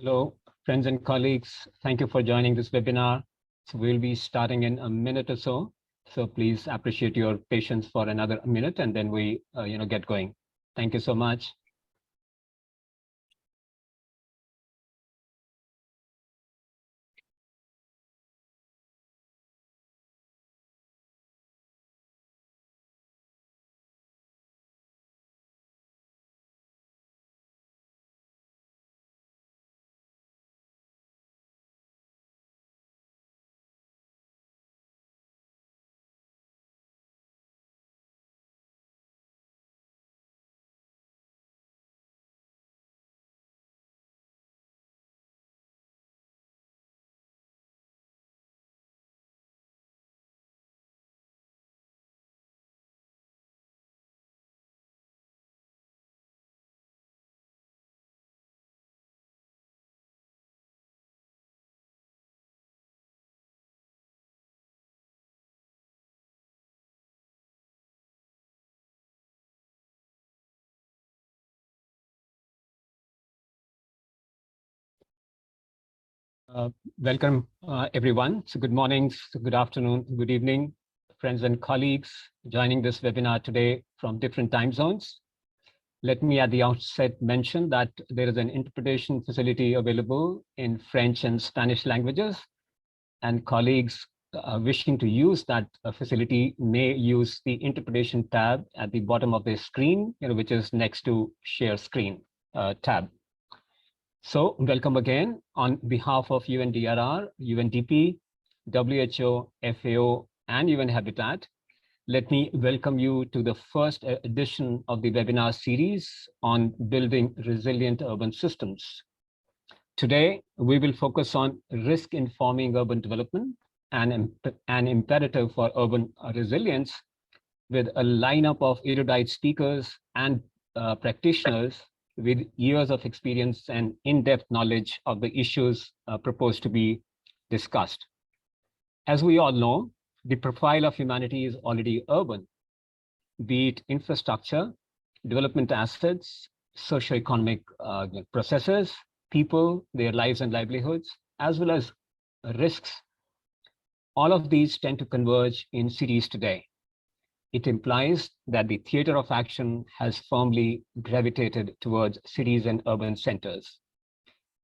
Hello, friends and colleagues. Thank you for joining this webinar. So we'll be starting in a minute or so. So please appreciate your patience for another minute and then we get going. Thank you so much. Welcome, everyone. So good morning, good afternoon, good evening, friends and colleagues joining this webinar today from different time zones. Let me at the outset mention that there is an interpretation facility available in French and Spanish languages, and colleagues wishing to use that facility may use the interpretation tab at the bottom of the screen, which is next to share screen tab. So welcome again on behalf of UNDRR, UNDP, WHO, FAO, and UN Habitat. Let me welcome you to the first edition of the webinar series on building resilient urban systems. Today, we will focus on risk-informing urban development and an imperative for urban resilience with a lineup of erudite speakers and practitioners with years of experience and in-depth knowledge of the issues proposed to be discussed. As we all know, the profile of humanity is already urban, be it infrastructure, development assets, socioeconomic processes, people, their lives and livelihoods, as well as risks. All of these tend to converge in cities today. It implies that the theater of action has firmly gravitated towards cities and urban centers.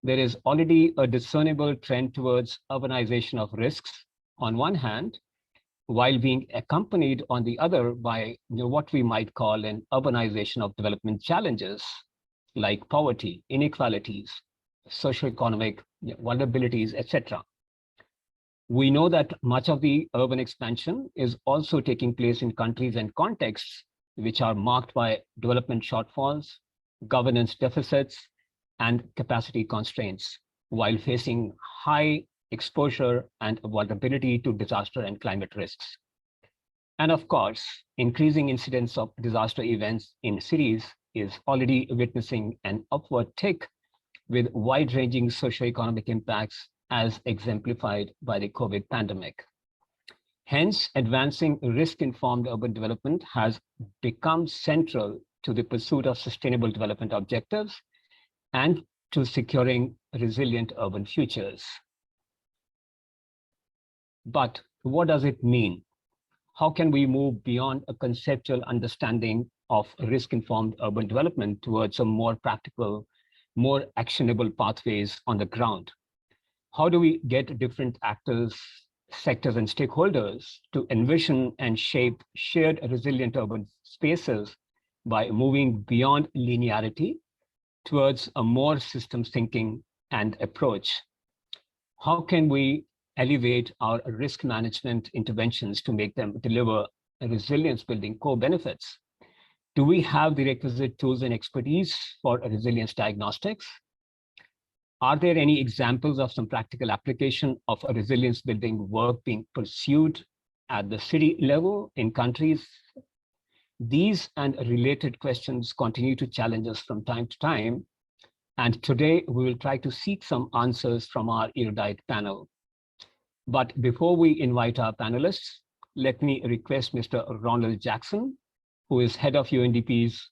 There is already a discernible trend towards urbanization of risks on one hand, while being accompanied on the other by what we might call an urbanization of development challenges like poverty, inequalities, socioeconomic vulnerabilities, etc. We know that much of the urban expansion is also taking place in countries and contexts which are marked by development shortfalls, governance deficits, and capacity constraints, while facing high exposure and vulnerability to disaster and climate risks. And of course, increasing incidence of disaster events in cities is already witnessing an upward tick with wide-ranging socioeconomic impacts as exemplified by the COVID pandemic. Hence, advancing risk-informed urban development has become central to the pursuit of sustainable development objectives and to securing resilient urban futures. But what does it mean? How can we move beyond a conceptual understanding of risk-informed urban development towards a more practical, more actionable pathways on the ground? How do we get different actors, sectors, and stakeholders to envision and shape shared resilient urban spaces by moving beyond linearity towards a more systems thinking and approach? How can we elevate our risk management interventions to make them deliver resilience building core benefits? Do we have the requisite tools and expertise for resilience diagnostics? Are there any examples of some practical application of a resilience building work being pursued at the city level in countries? These and related questions continue to challenge us from time to time. And today we will try to seek some answers from our erudite panel. But before we invite our panelists, let me request Mr. Ronald Jackson, who is head of UNDP's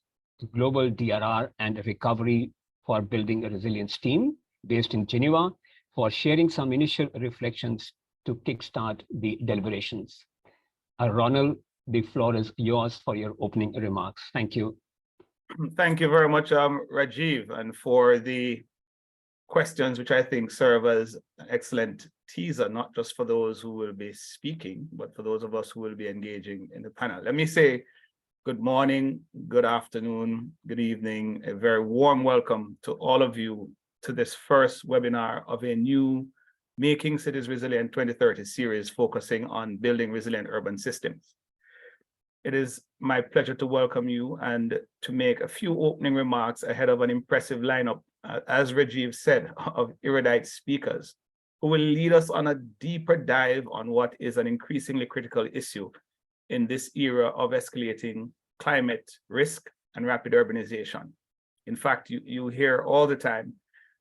Global DRR and Recovery for Building a Resilience team, based in Geneva, for sharing some initial reflections to kickstart the deliberations. Ronald, the floor is yours for your opening remarks. Thank you. Thank you very much, Rajiv, and for the questions, which I think serve as an excellent teaser, not just for those who will be speaking, but for those of us who will be engaging in the panel. Let me say good morning, good afternoon, good evening, a very warm welcome to all of you to this first webinar of a new Making Cities Resilient 2030 series focusing on building resilient urban systems. It is my pleasure to welcome you and to make a few opening remarks ahead of an impressive lineup, as Rajiv said, of erudite speakers who will lead us on a deeper dive on what is an increasingly critical issue in this era of escalating climate risk and rapid urbanization. In fact, you hear all the time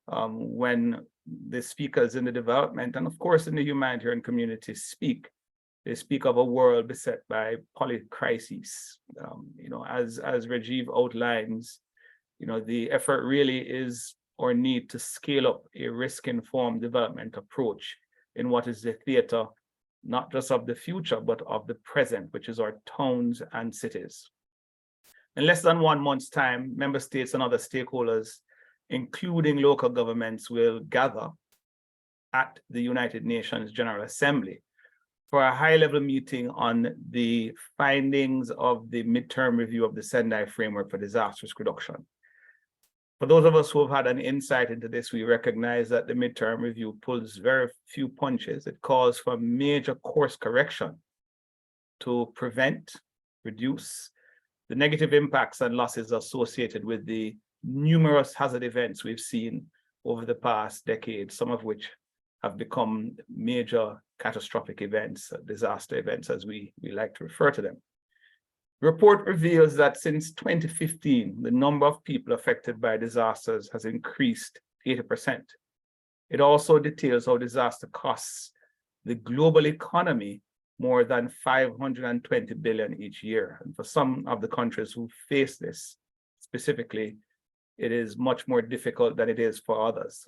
when the speakers in the development and of course in the humanitarian community speak, they speak of a world beset by polycrises. As Rajiv outlines, the effort really is or need to scale up a risk-informed development approach in what is the theater, not just of the future, but of the present, which is our towns and cities. In less than 1 month's time, member states and other stakeholders, including local governments, will gather at the United Nations General Assembly for a high-level meeting on the findings of the midterm review of the Sendai Framework for Disaster Risk Reduction. For those of us who have had an insight into this, we recognize that the midterm review pulls very few punches. It calls for major course correction to prevent, reduce the negative impacts and losses associated with the numerous hazard events we've seen over the past decade, some of which have become major catastrophic events, disaster events, as we like to refer to them. The report reveals that since 2015, the number of people affected by disasters has increased 80%. It also details how disaster costs the global economy more than 520 billion each year. And for some of the countries who face this specifically, it is much more difficult than it is for others.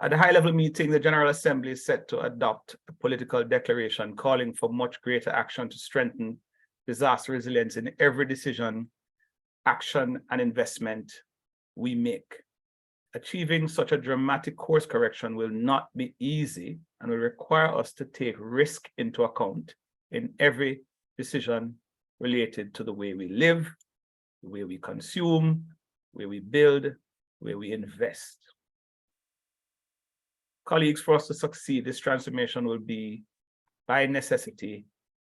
At the high-level meeting, the General Assembly is set to adopt a political declaration calling for much greater action to strengthen disaster resilience in every decision, action, and investment we make. Achieving such a dramatic course correction will not be easy and will require us to take risk into account in every decision related to the way we live, the way we consume, the way we build, the way we invest. Colleagues, for us to succeed, this transformation will be, by necessity,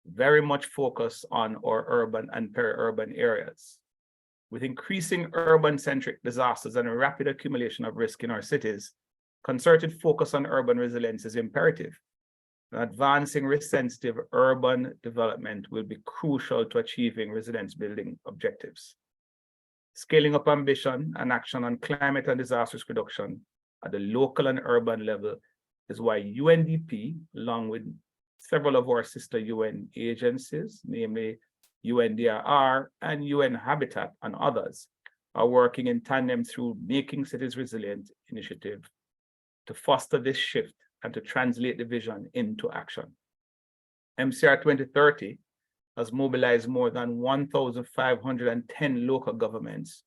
very much focused on our urban and peri-urban areas. With increasing urban-centric disasters and a rapid accumulation of risk in our cities, concerted focus on urban resilience is imperative. Advancing risk-sensitive urban development will be crucial to achieving resilience-building objectives. Scaling up ambition and action on climate and disaster risk reduction at the local and urban level is why UNDP, along with several of our sister UN agencies, namely UNDRR and UN Habitat and others, are working in tandem through Making Cities Resilient initiative to foster this shift and to translate the vision into action. MCR 2030 has mobilized more than 1,510 local governments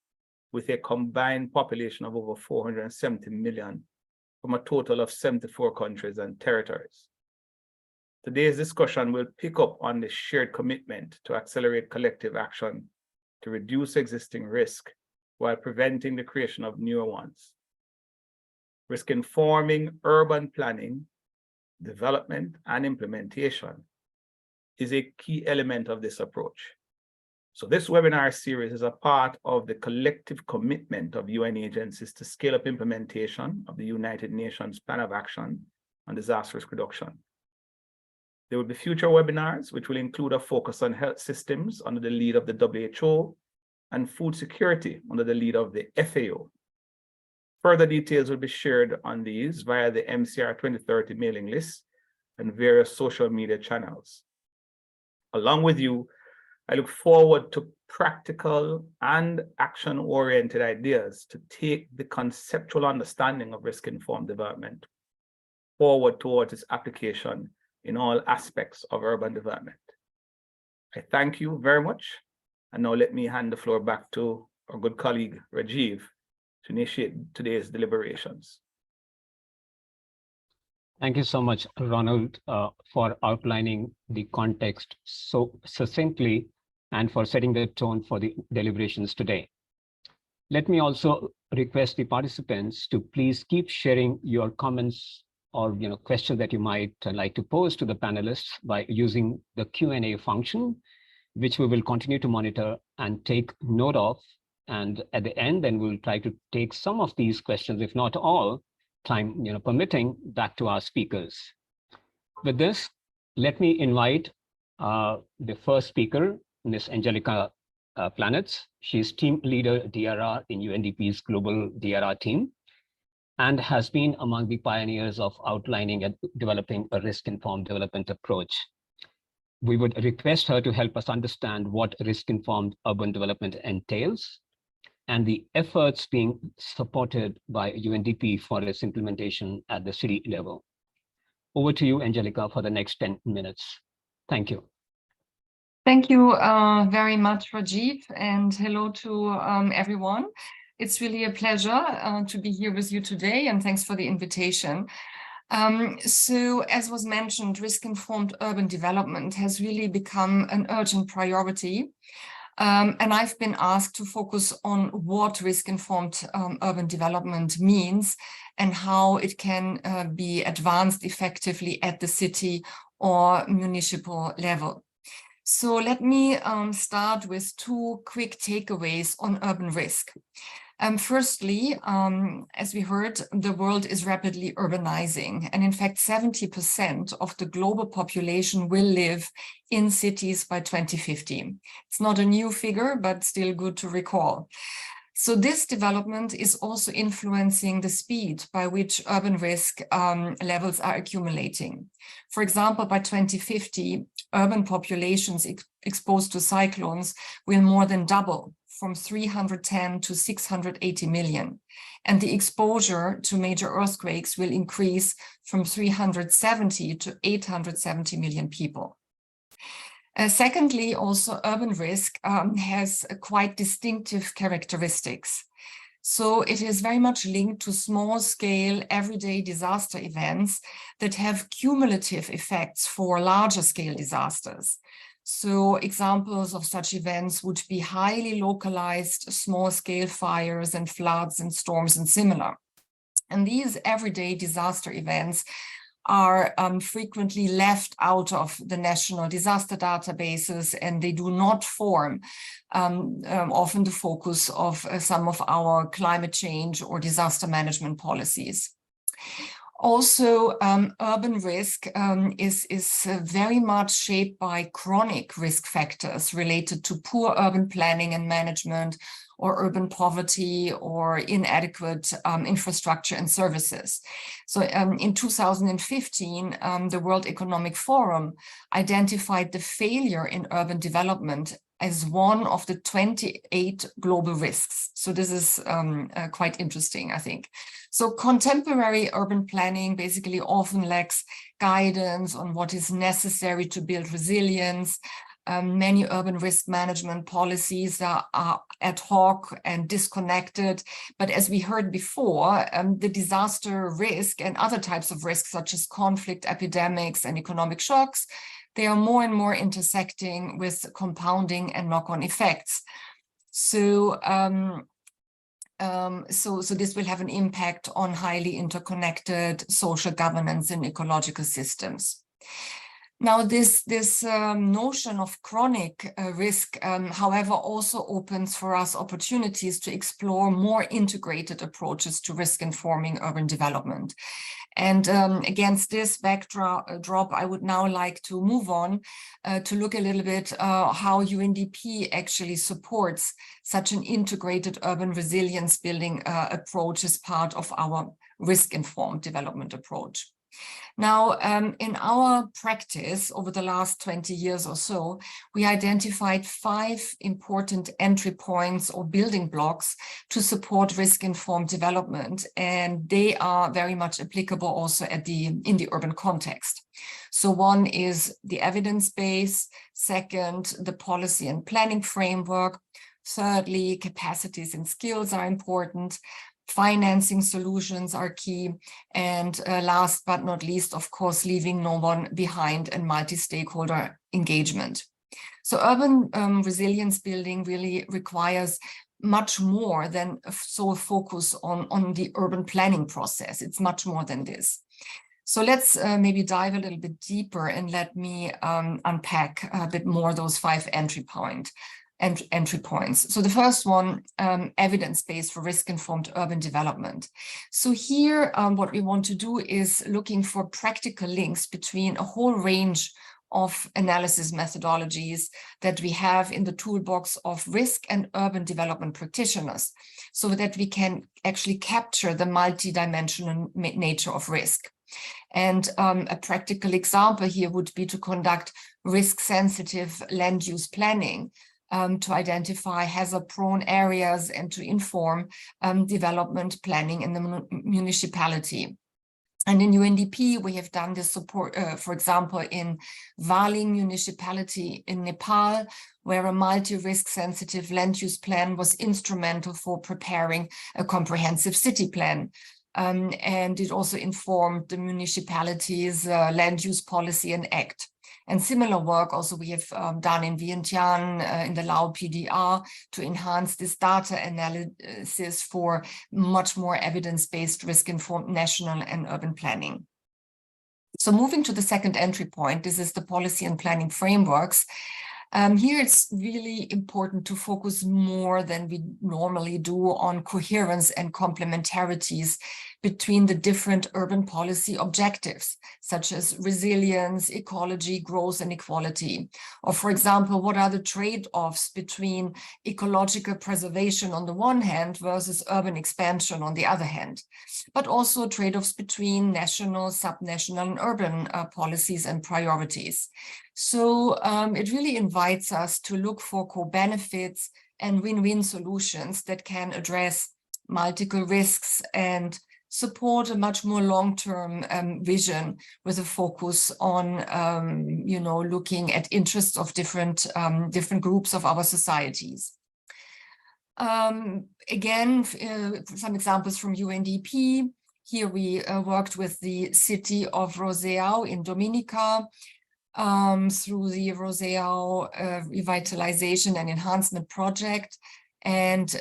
with a combined population of over 470 million from a total of 74 countries and territories. Today's discussion will pick up on the shared commitment to accelerate collective action to reduce existing risk while preventing the creation of newer ones. Risk-informing urban planning, development, and implementation is a key element of this approach. So this webinar series is a part of the collective commitment of UN agencies to scale up implementation of the United Nations Plan of Action on Disaster Risk Reduction. There will be future webinars, which will include a focus on health systems under the lead of the WHO and food security under the lead of the FAO. Further details will be shared on these via the MCR 2030 mailing list and various social media channels. Along with you, I look forward to practical and action-oriented ideas to take the conceptual understanding of risk-informed development forward towards its application in all aspects of urban development. I thank you very much. And now let me hand the floor back to our good colleague, Rajiv, to initiate today's deliberations. Thank you so much, Ronald, for outlining the context so succinctly and for setting the tone for the deliberations today. Let me also request the participants to please keep sharing your comments or questions that you might like to pose to the panelists by using the Q&A function, which we will continue to monitor and take note of. And at the end, then we'll try to take some of these questions, if not all, time permitting, back to our speakers. With this, let me invite the first speaker, Ms. Angelica Planets. She's team leader DRR in UNDP's global DRR team and has been among the pioneers of outlining and developing a risk-informed development approach. We would request her to help us understand what risk-informed urban development entails and the efforts being supported by UNDP for its implementation at the city level. Over to you, Angelica, for the next 10 minutes. Thank you. Thank you very much, Rajiv, and hello to everyone. It's really a pleasure to be here with you today, and thanks for the invitation. So, as was mentioned, risk-informed urban development has really become an urgent priority. And I've been asked to focus on what risk-informed urban development means and how it can be advanced effectively at the city or municipal level. So let me start with two quick takeaways on urban risk. Firstly, as we heard, the world is rapidly urbanizing, and in fact, 70% of the global population will live in cities by 2050. It's not a new figure, but still good to recall. So this development is also influencing the speed by which urban risk levels are accumulating. For example, by 2050, urban populations exposed to cyclones will more than double, from 310 to 680 million. And the exposure to major earthquakes will increase from 370 to 870 million people. Secondly, also urban risk has quite distinctive characteristics. So it is very much linked to small-scale, everyday disaster events that have cumulative effects for larger-scale disasters. So examples of such events would be highly localized, small-scale fires and floods and storms and similar. And these everyday disaster events are frequently left out of the national disaster databases, and they do not form often the focus of some of our climate change or disaster management policies. Also, urban risk is very much shaped by chronic risk factors related to poor urban planning and management, or urban poverty, or inadequate infrastructure and services. So in 2015, the World Economic Forum identified the failure in urban development as one of the 28 global risks. So this is quite interesting, I think. So contemporary urban planning basically often lacks guidance on what is necessary to build resilience. Many urban risk management policies are ad hoc and disconnected. But as we heard before, the disaster risk and other types of risks, such as conflict, epidemics, and economic shocks, they are more and more intersecting with compounding and knock-on effects. So, so this will have an impact on highly interconnected social governance and ecological systems. Now, this notion of chronic risk, however, also opens for us opportunities to explore more integrated approaches to risk-informing urban development. And against this backdrop, I would now like to move on to look a little bit how UNDP actually supports such an integrated urban resilience building approach as part of our risk-informed development approach. Now, in our practice over the last 20 years or so, we identified 5 important entry points or building blocks to support risk-informed development, and they are very much applicable also in the urban context. So one is the evidence base, second, the policy and planning framework, thirdly, capacities and skills are important, financing solutions are key, and last but not least, of course, leaving no one behind and multi-stakeholder engagement. So urban resilience building really requires much more than a sole focus on the urban planning process. It's much more than this. So let's maybe dive a little bit deeper and let me unpack a bit more those 5 entry points. So the first one, evidence-based for risk-informed urban development. So here, what we want to do is looking for practical links between a whole range of analysis methodologies that we have in the toolbox of risk and urban development practitioners, so that we can actually capture the multidimensional nature of risk. And a practical example here would be to conduct risk-sensitive land use planning, to identify hazard-prone areas and to inform development planning in the municipality. And in UNDP, we have done this support, for example, in Valing municipality in Nepal, where a multi-risk sensitive land use plan was instrumental for preparing a comprehensive city plan. And it also informed the municipality's land use policy and act. And similar work also we have done in Vientiane, in the Lao PDR, to enhance this data analysis for much more evidence-based risk-informed national and urban planning. So moving to the second entry point, this is the policy and planning frameworks. Here it's really important to focus more than we normally do on coherence and complementarities between the different urban policy objectives, such as resilience, ecology, growth, and equality. Or, for example, what are the trade-offs between ecological preservation on the one hand versus urban expansion on the other hand, but also trade-offs between national, subnational, and urban policies and priorities. So it really invites us to look for co-benefits and win-win solutions that can address multiple risks and support a much more long-term vision with a focus on, looking at interests of different groups of our societies. Again, some examples from UNDP. Here we worked with the city of Roseau in Dominica, through the Roseau Revitalization and Enhancement Project. And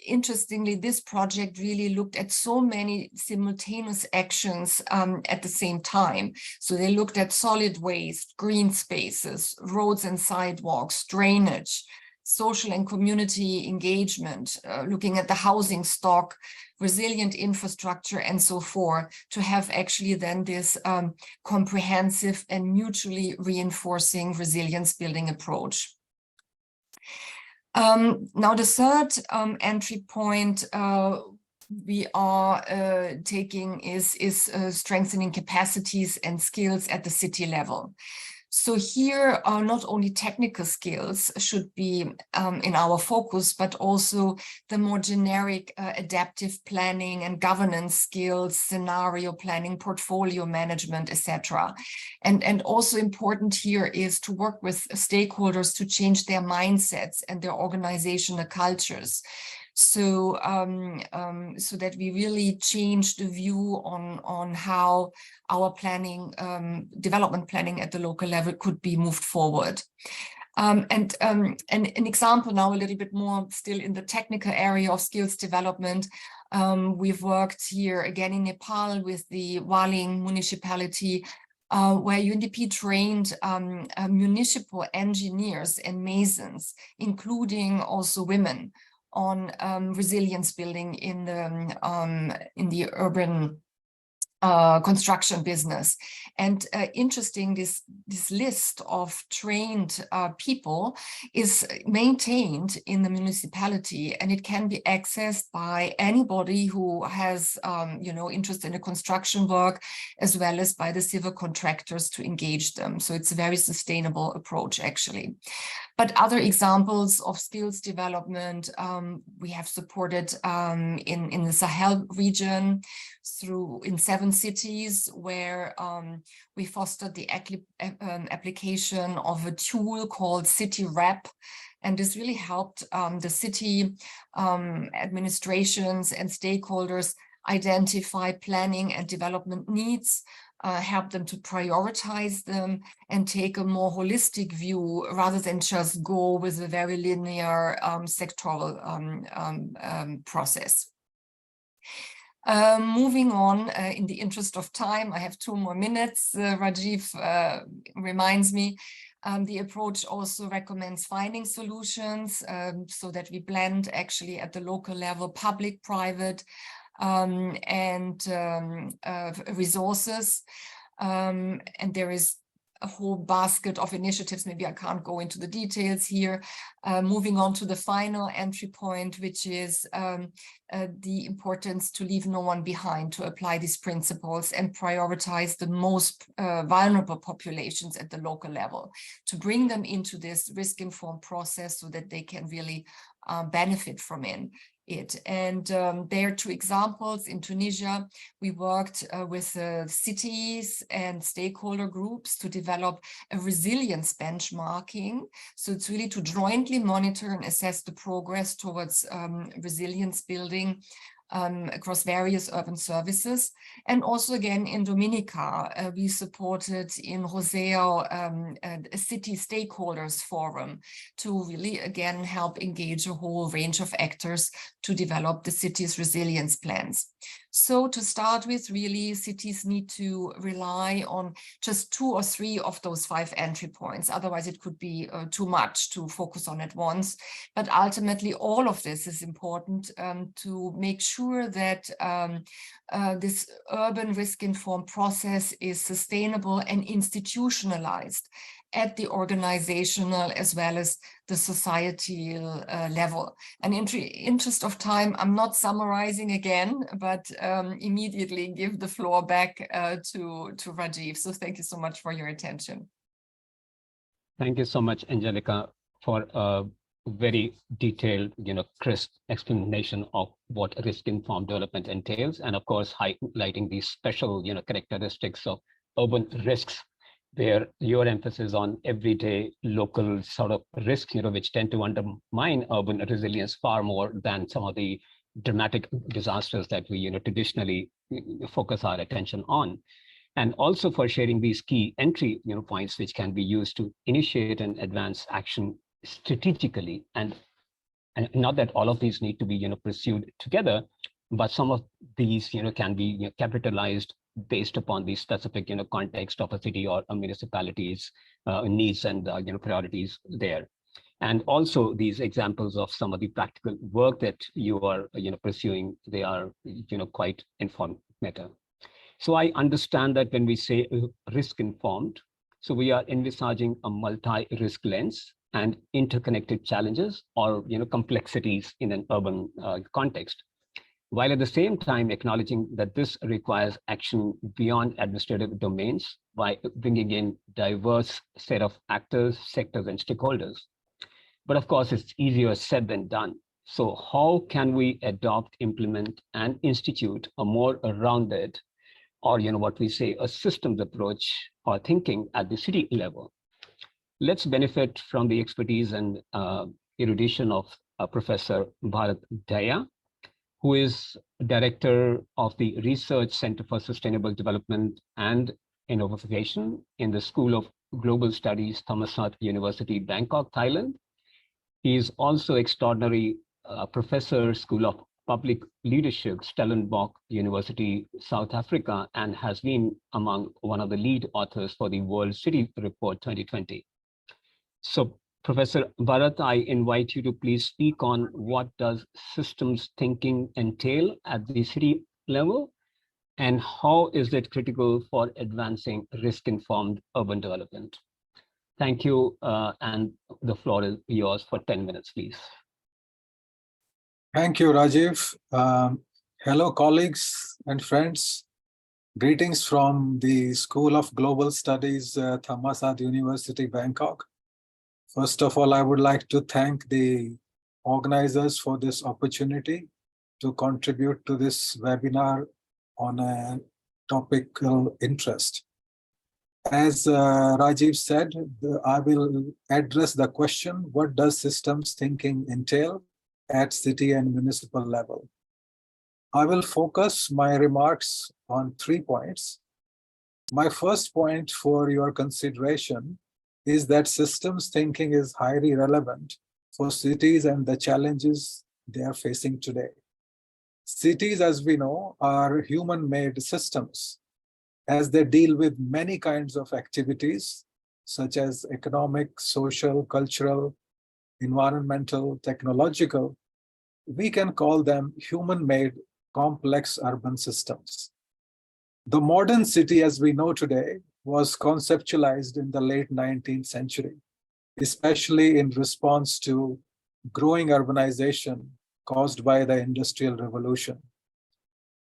interestingly, this project really looked at so many simultaneous actions at the same time. So they looked at solid waste, green spaces, roads and sidewalks, drainage, social and community engagement, looking at the housing stock, resilient infrastructure, and so forth, to have actually then this comprehensive and mutually reinforcing resilience building approach. Now, the third entry point we are taking is strengthening capacities and skills at the city level. So here not only technical skills should be in our focus, but also the more generic adaptive planning and governance skills, scenario planning, portfolio management, etc. And also important here is to work with stakeholders to change their mindsets and their organizational cultures. So, so that we really change the view on how our planning, development planning at the local level could be moved forward. And an example now a little bit more still in the technical area of skills development. We've worked here again in Nepal with the Valing municipality, where UNDP trained municipal engineers and masons, including also women, on resilience building in the urban construction business. And interesting, this list of trained people is maintained in the municipality, and it can be accessed by anybody who has interest in the construction work, as well as by the civil contractors to engage them. So it's a very sustainable approach, actually. But other examples of skills development we have supported in the Sahel region in 7 cities, where we fostered the application of a tool called City Rep. And this really helped the city administrations and stakeholders identify planning and development needs, help them to prioritize them, and take a more holistic view rather than just go with a very linear sectoral process. Moving on, in the interest of time, I have 2 more minutes. Rajiv reminds me, the approach also recommends finding solutions so that we blend actually at the local level, public, private, and resources. And there is a whole basket of initiatives. Maybe I can't go into the details here. Moving on to the final entry point, which is the importance to leave no one behind, to apply these principles and prioritize the most vulnerable populations at the local level, to bring them into this risk-informed process so that they can really benefit from it. And there are 2 examples. In Tunisia, we worked with cities and stakeholder groups to develop a resilience benchmarking. So it's really to jointly monitor and assess the progress towards resilience building across various urban services. And also again in Dominica, we supported in Roseo a city stakeholders forum to really again help engage a whole range of actors to develop the city's resilience plans. So to start with, really cities need to rely on just 2 or 3 of those 5 entry points. Otherwise it could be too much to focus on at once. But ultimately all of this is important to make sure that this urban risk-informed process is sustainable and institutionalized at the organizational as well as the societal level. And in interest of time, I'm not summarizing again, but immediately give the floor back to Rajiv. So thank you so much for your attention. Thank you so much, Angelica, for a very detailed, crisp explanation of what risk-informed development entails, and of course, highlighting these special, characteristics of urban risks, where your emphasis on everyday local sort of risk, which tend to undermine urban resilience far more than some of the dramatic disasters that we, traditionally focus our attention on. And also for sharing these key entry, points, which can be used to initiate and advance action strategically. And not that all of these need to be, pursued together, but some of these, can be capitalized based upon the specific, context of a city or a municipality's needs and, priorities there. And also these examples of some of the practical work that you are, pursuing, they are, quite informative. So I understand that when we say risk-informed, so we are envisaging a multi-risk lens and interconnected challenges or, complexities in an urban context, while at the same time acknowledging that this requires action beyond administrative domains by bringing in diverse set of actors, sectors, and stakeholders. But of course, it's easier said than done. So how can we adopt, implement, and institute a more rounded, or what we say, a systems approach or thinking at the city level? Let's benefit from the expertise and erudition of Professor Bharat Daya, who is director of the Research Center for Sustainable Development and Innovation in the School of Global Studies, Thammasat University, Bangkok, Thailand. He is also extraordinary professor, School of Public Leadership, Stellenbosch University, South Africa, and has been among one of the lead authors for the World City Report 2020. So Professor Bharat, I invite you to please speak on what does systems thinking entail at the city level, and how is it critical for advancing risk-informed urban development? Thank you, and the floor is yours for 10 minutes, please. Thank you, Rajiv. Hello, colleagues and friends. Greetings from the School of Global Studies, Thammasat University, Bangkok. First of all, I would like to thank the organizers for this opportunity to contribute to this webinar on a topical interest. As Rajiv said, I will address the question, what does systems thinking entail at city and municipal level? I will focus my remarks on 3 points. My first point for your consideration is that systems thinking is highly relevant for cities and the challenges they are facing today. Cities, as we know, are human-made systems as they deal with many kinds of activities such as economic, social, cultural, environmental, technological. We can call them human-made complex urban systems. The modern city as we know today was conceptualized in the late 19th century, especially in response to growing urbanization caused by the Industrial Revolution.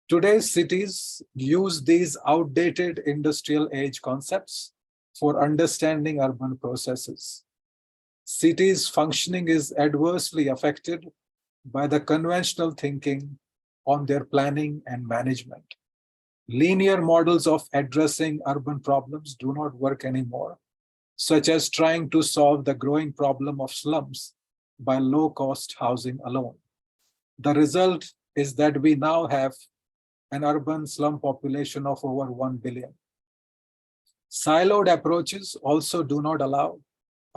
Today's cities use these outdated industrial age concepts for understanding urban processes. Cities' functioning is adversely affected by the conventional thinking on their planning and management. Linear models of addressing urban problems do not work anymore, such as trying to solve the growing problem of slums by low-cost housing alone. The result is that we now have an urban slum population of over 1 billion. Siloed approaches also do not allow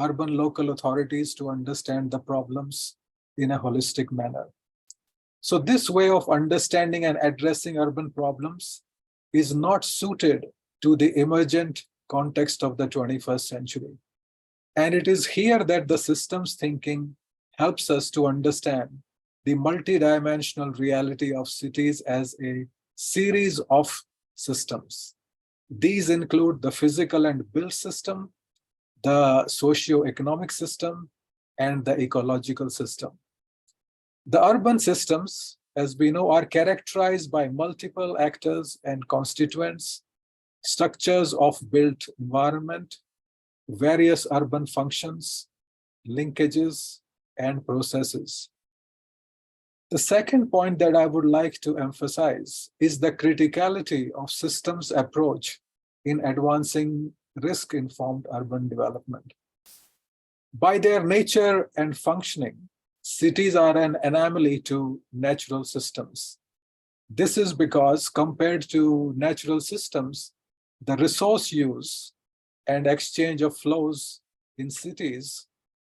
urban local authorities to understand the problems in a holistic manner. So this way of understanding and addressing urban problems is not suited to the emergent context of the 21st century. And it is here that the systems thinking helps us to understand the multidimensional reality of cities as a series of systems. These include the physical and built system, the socio-economic system, and the ecological system. The urban systems, as we know, are characterized by multiple actors and constituents, structures of built environment, various urban functions, linkages, and processes. The second point that I would like to emphasize is the criticality of systems approach in advancing risk-informed urban development. By their nature and functioning, cities are an anomaly to natural systems. This is because compared to natural systems, the resource use and exchange of flows in cities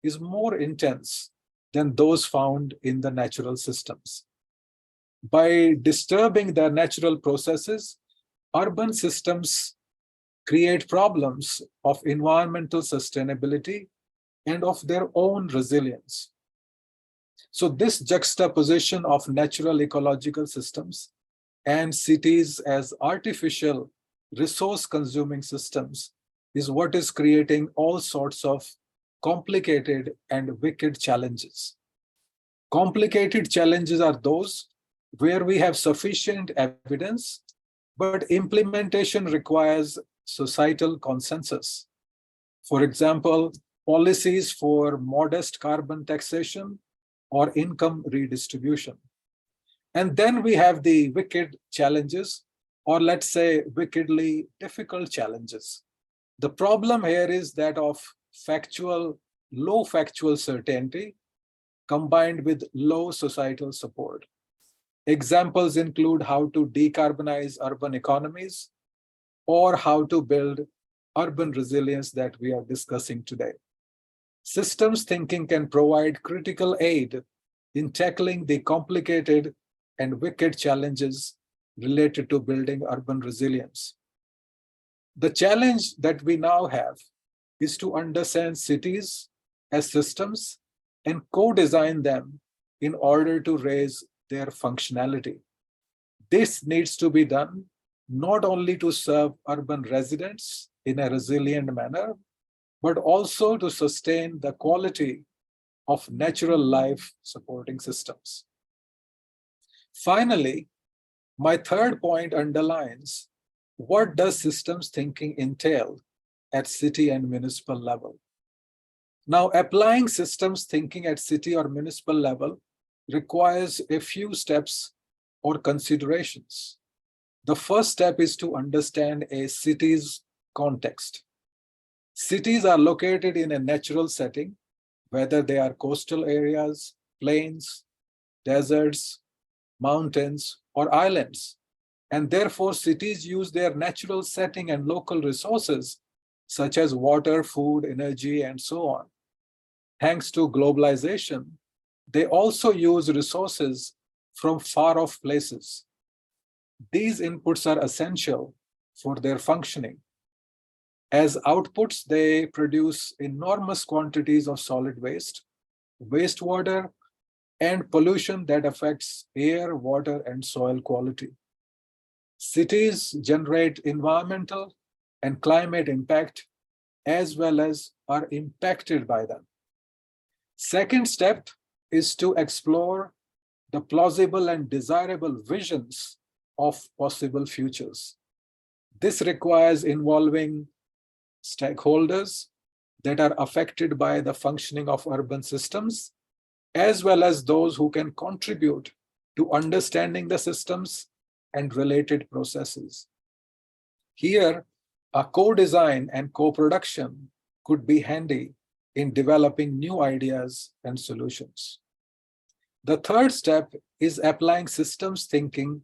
is more intense than those found in the natural systems. By disturbing the natural processes, urban systems create problems of environmental sustainability and of their own resilience. So this juxtaposition of natural ecological systems and cities as artificial resource-consuming systems is what is creating all sorts of complicated and wicked challenges. Complicated challenges are those where we have sufficient evidence, but implementation requires societal consensus. For example, policies for modest carbon taxation or income redistribution. And then we have the wicked challenges, or let's say wickedly difficult challenges. The problem here is that of low factual certainty combined with low societal support. Examples include how to decarbonize urban economies or how to build urban resilience that we are discussing today. Systems thinking can provide critical aid in tackling the complicated and wicked challenges related to building urban resilience. The challenge that we now have is to understand cities as systems and co-design them in order to raise their functionality. This needs to be done not only to serve urban residents in a resilient manner, but also to sustain the quality of natural life supporting systems. Finally, my third point underlines what does systems thinking entail at city and municipal level. Now, applying systems thinking at city or municipal level requires a few steps or considerations. The first step is to understand a city's context. Cities are located in a natural setting, whether they are coastal areas, plains, deserts, mountains, or islands. And therefore, cities use their natural setting and local resources, such as water, food, energy, and so on. Thanks to globalization, they also use resources from far-off places. These inputs are essential for their functioning. As outputs, they produce enormous quantities of solid waste, wastewater, and pollution that affects air, water, and soil quality. Cities generate environmental and climate impact as well as are impacted by them. Second step is to explore the plausible and desirable visions of possible futures. This requires involving stakeholders that are affected by the functioning of urban systems, as well as those who can contribute to understanding the systems and related processes. Here, a co-design and co-production could be handy in developing new ideas and solutions. The third step is applying systems thinking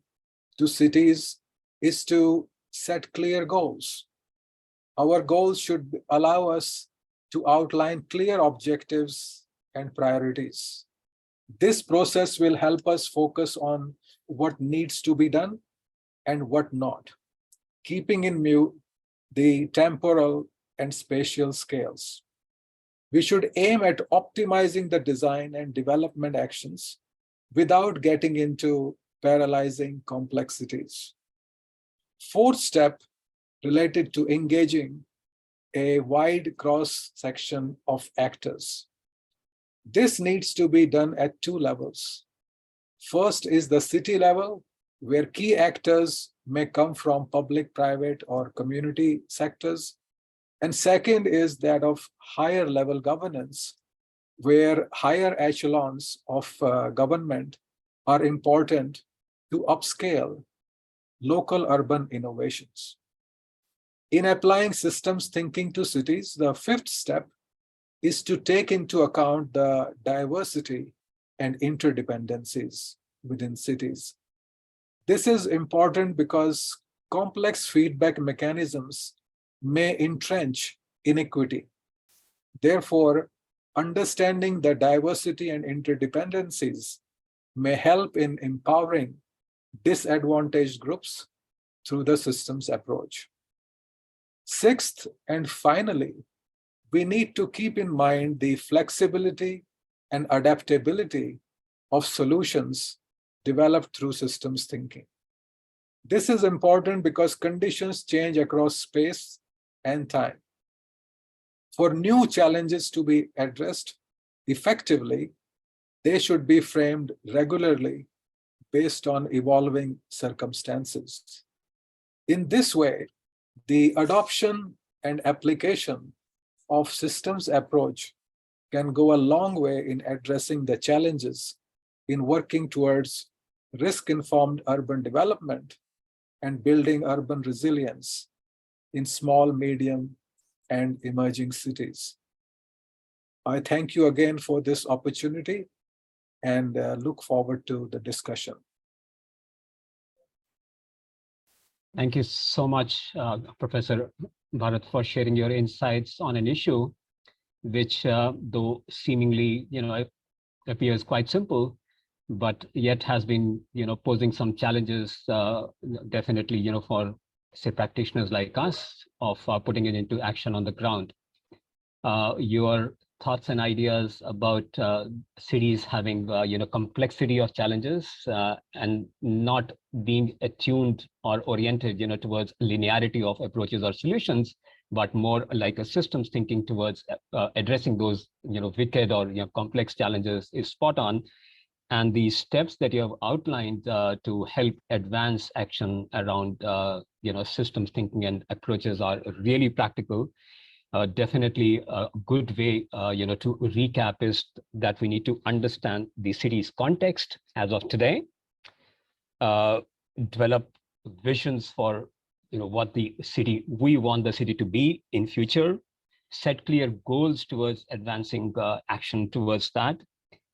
to cities is to set clear goals. Our goals should allow us to outline clear objectives and priorities. This process will help us focus on what needs to be done and what not, keeping in view the temporal and spatial scales. We should aim at optimizing the design and development actions without getting into paralyzing complexities. Fourth step, related to engaging a wide cross-section of actors. This needs to be done at two levels. First is the city level, where key actors may come from public, private, or community sectors. And second is that of higher level governance, where higher echelons of government are important to upscale local urban innovations. In applying systems thinking to cities, the fifth step is to take into account the diversity and interdependencies within cities. This is important because complex feedback mechanisms may entrench inequity. Therefore, understanding the diversity and interdependencies may help in empowering disadvantaged groups through the systems approach. Sixth, and finally, we need to keep in mind the flexibility and adaptability of solutions developed through systems thinking. This is important because conditions change across space and time. For new challenges to be addressed effectively, they should be framed regularly based on evolving circumstances. In this way, the adoption and application of systems approach can go a long way in addressing the challenges in working towards risk-informed urban development and building urban resilience in small, medium, and emerging cities. I thank you again for this opportunity and look forward to the discussion. Thank you so much, Professor Bharat, for sharing your insights on an issue which, though seemingly, appears quite simple, but yet has been, posing some challenges, definitely, for, say, practitioners like us of putting it into action on the ground. Your thoughts and ideas about cities having complexity of challenges and not being attuned or oriented towards linearity of approaches or solutions, but more like a systems thinking towards addressing those wicked or complex challenges is spot on. And the steps that you have outlined to help advance action around systems thinking and approaches are really practical. Definitely a good way to recap is that we need to understand the city's context as of today, develop visions for what we want the city to be in future, set clear goals towards advancing action towards that,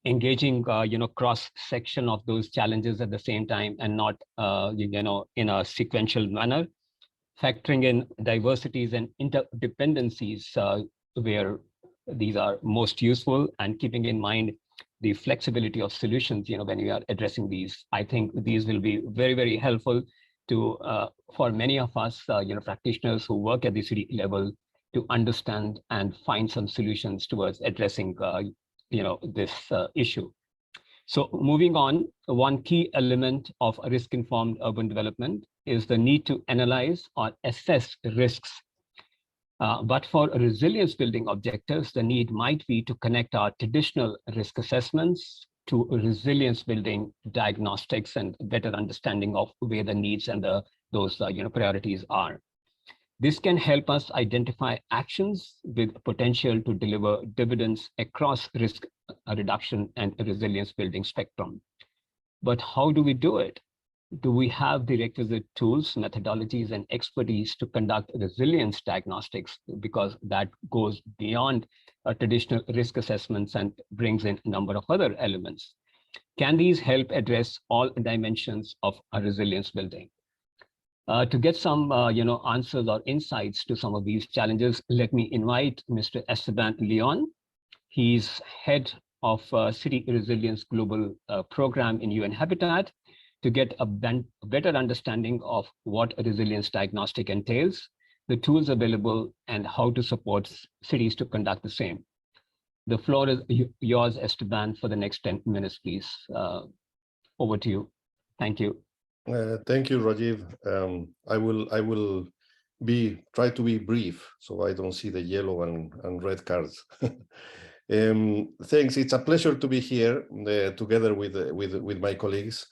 engaging cross section of those challenges at the same time and not in a sequential manner, factoring in diversities and interdependencies where these are most useful, and keeping in mind the flexibility of solutions when we are addressing these. I think these will be very, very helpful to for many of us practitioners who work at the city level to understand and find some solutions towards addressing this issue. So moving on, one key element of risk-informed urban development is the need to analyze or assess risks. But for resilience building objectives, the need might be to connect our traditional risk assessments to resilience building diagnostics and better understanding of where the needs and those priorities are. This can help us identify actions with potential to deliver dividends across risk reduction and resilience building spectrum. But how do we do it? Do we have the requisite tools, methodologies, and expertise to conduct resilience diagnostics? Because that goes beyond traditional risk assessments and brings in a number of other elements. Can these help address all dimensions of a resilience building? To get some answers or insights to some of these challenges, let me invite Mr. Esteban Leon. He's head of City Resilience Global Program in UN Habitat, to get a better understanding of what a resilience diagnostic entails, the tools available, and how to support cities to conduct the same. The floor is yours, Esteban, for the next 10 minutes, please. Over to you. Thank you. Thank you, Rajiv. I will try to be brief so I don't see the yellow and red cards. Thanks. It's a pleasure to be here together with my colleagues.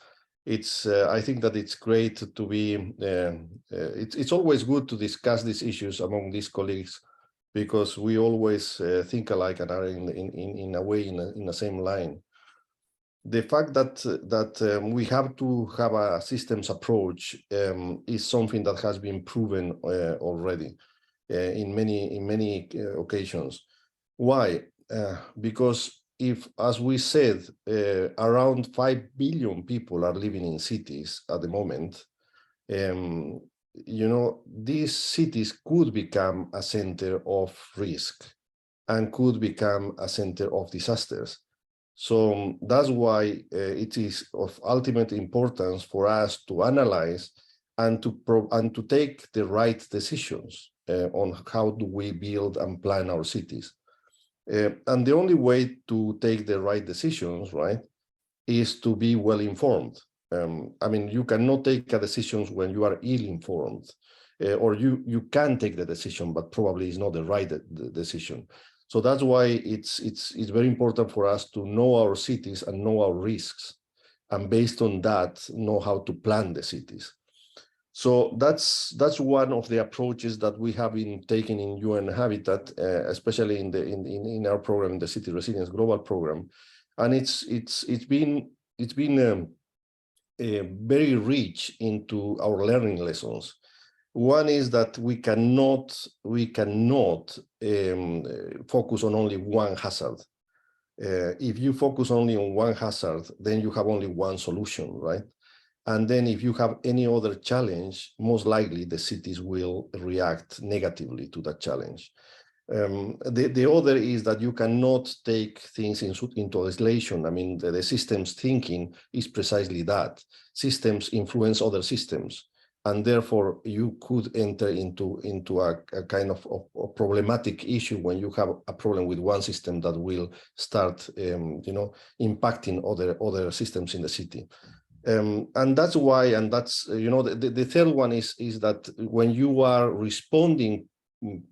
I think that it's great to be. It's always good to discuss these issues among these colleagues, because we always think alike and are in a way in the same line. The fact that we have to have a systems approach is something that has been proven already in many occasions. Why? Because if, as we said, around 5 billion people are living in cities at the moment, these cities could become a center of risk and could become a center of disasters. So that's why it is of ultimate importance for us to analyze and to take the right decisions on how do we build and plan our cities. And the only way to take the right decisions, right, is to be well informed. I mean, you cannot take a decision when you are ill-informed, or you can take the decision, but probably it's not the right decision. So that's why it's very important for us to know our cities and know our risks, and based on that, know how to plan the cities. So that's one of the approaches that we have been taking in UN Habitat, especially in our program, the City Resilience Global Program, and it's been very rich into our learning lessons. One is that we cannot focus on only one hazard. If you focus only on one hazard, then you have only one solution, right? And then if you have any other challenge, most likely the cities will react negatively to that challenge. The other is that you cannot take things into isolation. I mean, the systems thinking is precisely that. Systems influence other systems. and therefore you could enter into a kind of problematic issue when you have a problem with one system that will start impacting other systems in the city. And that's why, and that's the third one is that when you are responding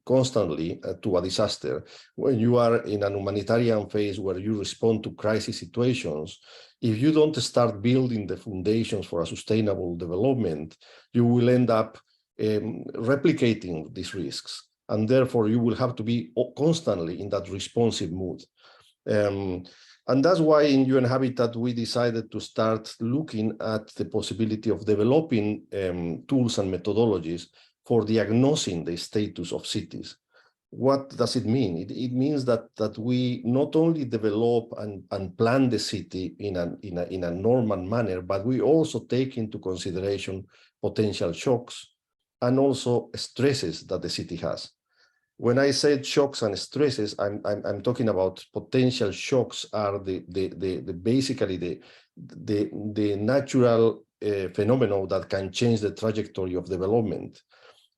constantly to a disaster, when you are in an humanitarian phase where you respond to crisis situations, if you don't start building the foundations for a sustainable development, you will end up replicating these risks. And therefore, you will have to be constantly in that responsive mood. And that's why in UN Habitat, we decided to start looking at the possibility of developing tools and methodologies for diagnosing the status of cities. What does it mean? It means that we not only develop and plan the city in a normal manner, but we also take into consideration potential shocks and also stresses that the city has. When I said shocks and stresses, I'm talking about potential shocks are basically the natural phenomenon that can change the trajectory of development.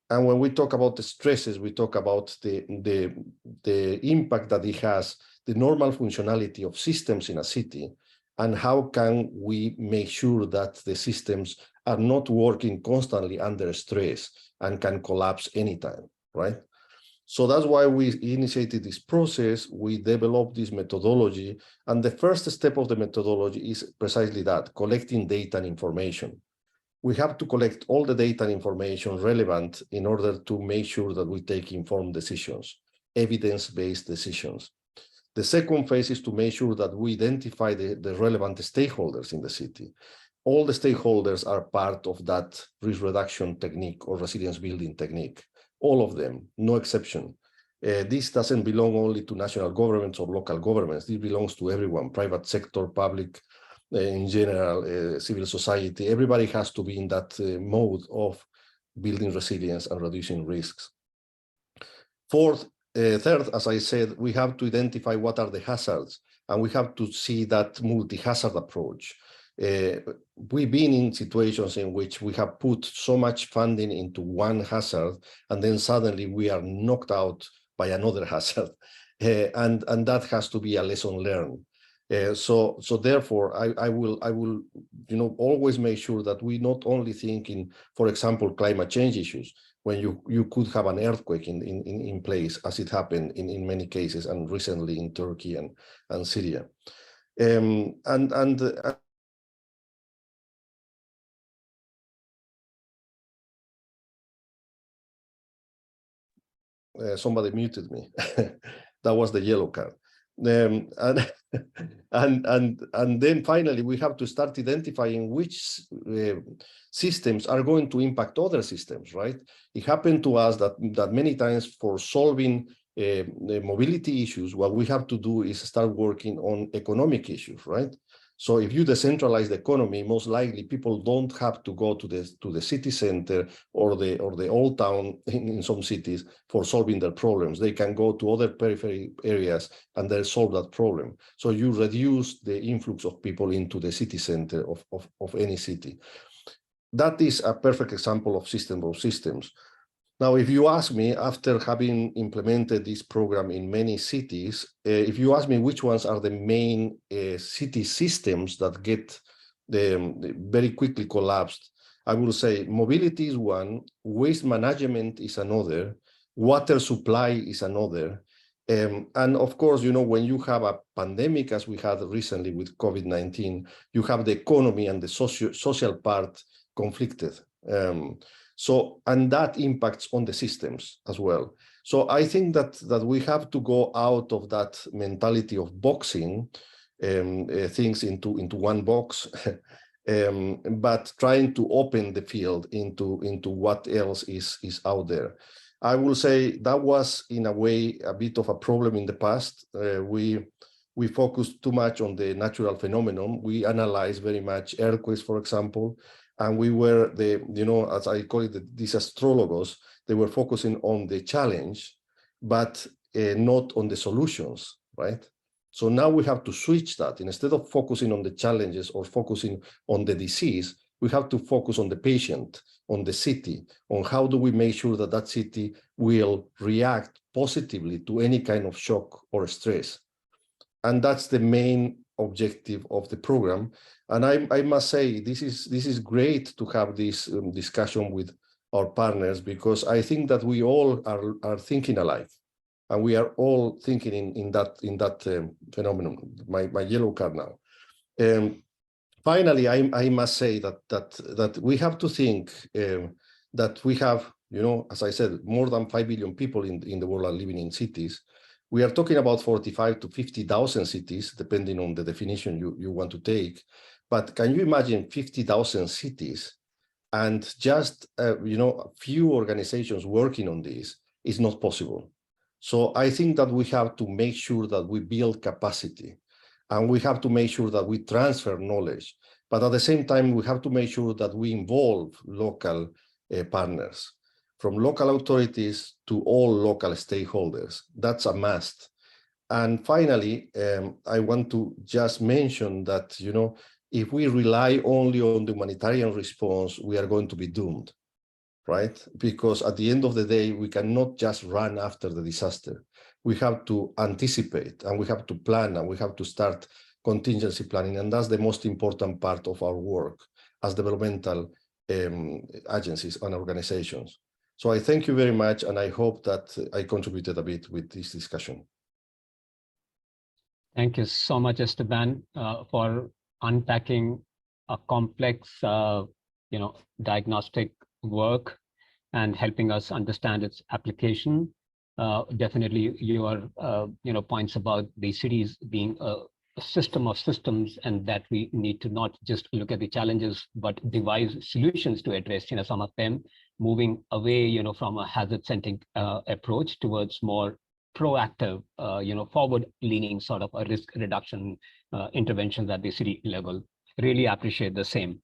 And when we talk about the stresses, we talk about the impact that it has, the normal functionality of systems in a city, and how can we make sure that the systems are not working constantly under stress and can collapse anytime, right? So that's why we initiated this process. We developed this methodology, and the first step of the methodology is precisely that, collecting data and information. We have to collect all the data and information relevant in order to make sure that we take informed decisions, evidence-based decisions. The second phase is to make sure that we identify the relevant stakeholders in the city. All the stakeholders are part of that risk reduction technique or resilience building technique. All of them, no exception. This doesn't belong only to national governments or local governments. This belongs to everyone, private sector, public, in general, civil society. Everybody has to be in that mode of building resilience and reducing risks. Third, as I said, we have to identify what are the hazards, and we have to see that multi-hazard approach. We've been in situations in which we have put so much funding into one hazard, and then suddenly we are knocked out by another hazard, and that has to be a lesson learned. So therefore, I will always make sure that we not only think in, for example, climate change issues, when you could have an earthquake in place, as it happened in many cases, and recently in Turkey and Syria. Somebody muted me. That was the yellow card. And then finally, we have to start identifying which systems are going to impact other systems, right? It happened to us that many times for solving the mobility issues, what we have to do is start working on economic issues, right? So if you decentralize the economy, most likely people don't have to go to the city center or the old town in some cities for solving their problems. They can go to other periphery areas and they'll solve that problem. So you reduce the influx of people into the city center of any city. That is a perfect example of system of systems. Now, if you ask me, after having implemented this program in many cities, if you ask me which ones are the main city systems that get very quickly collapsed, I will say mobility is one, waste management is another, water supply is another. And of course, when you have a pandemic, as we had recently with COVID-19, you have the economy and the social part conflicted. And that impacts on the systems as well. So I think that we have to go out of that mentality of boxing things into one box, but trying to open the field into what else is out there. I will say that was, in a way, a bit of a problem in the past. We focused too much on the natural phenomenon. We analyzed very much earthquakes, for example, and we were as I call it, these astrologos. They were focusing on the challenge, but not on the solutions, right? So now we have to switch that. Instead of focusing on the challenges or focusing on the disease, We have to focus on the patient, on the city, on how do we make sure that that city will react positively to any kind of shock or stress. And that's the main objective of the program. And I must say, this is great to have this discussion with our partners, because I think that we all are thinking alike, and we are all thinking in that phenomenon. My yellow card now. Finally, I must say that we have to think that we have, as I said, more than 5 billion people in the world are living in cities. We are talking about 45 to 50,000 cities, depending on the definition you want to take. But can you imagine 50,000 cities and just a few organizations working on this? Is not possible. So I think that we have to make sure that we build capacity, and we have to make sure that we transfer knowledge. But at the same time, we have to make sure that we involve local partners, from local authorities to all local stakeholders. That's a must. And finally, I want to just mention that, if we rely only on the humanitarian response, we are going to be doomed, right? Because at the end of the day, we cannot just run after the disaster. We have to anticipate, and we have to plan, and we have to start contingency planning. And that's the most important part of our work as developmental agencies and organizations. So I thank you very much, and I hope that I contributed a bit with this discussion. Thank you so much, Esteban, for unpacking a complex, diagnostic work and helping us understand its application. Definitely, your points about the cities being a system of systems, and that we need to not just look at the challenges, but devise solutions to address, some of them, moving away, from a hazard-centric approach towards more proactive, forward-leaning sort of a risk reduction interventions at the city level. Really appreciate the same.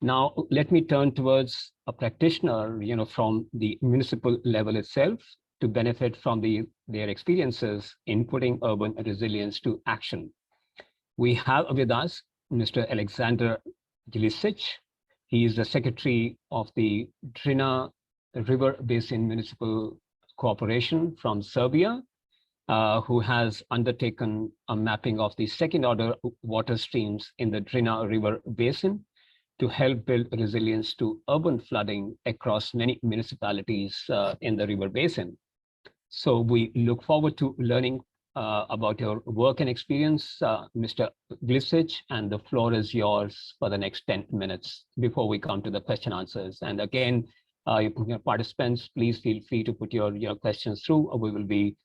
Now, let me turn towards a practitioner, from the municipal level itself, to benefit from their experiences in putting urban resilience to action. We have with us Mr. Alexander Jilicic. He is the secretary of the Drina River Basin Municipal Corporation from Serbia, who has undertaken a mapping of the second-order water streams in the Drina River Basin to help build resilience to urban flooding across many municipalities in the river basin. So we look forward to learning about your work and experience, Mr. Jilicic, and the floor is yours for the next 10 minutes before we come to the question answers. And again, your participants, please feel free to put your questions through, or we will be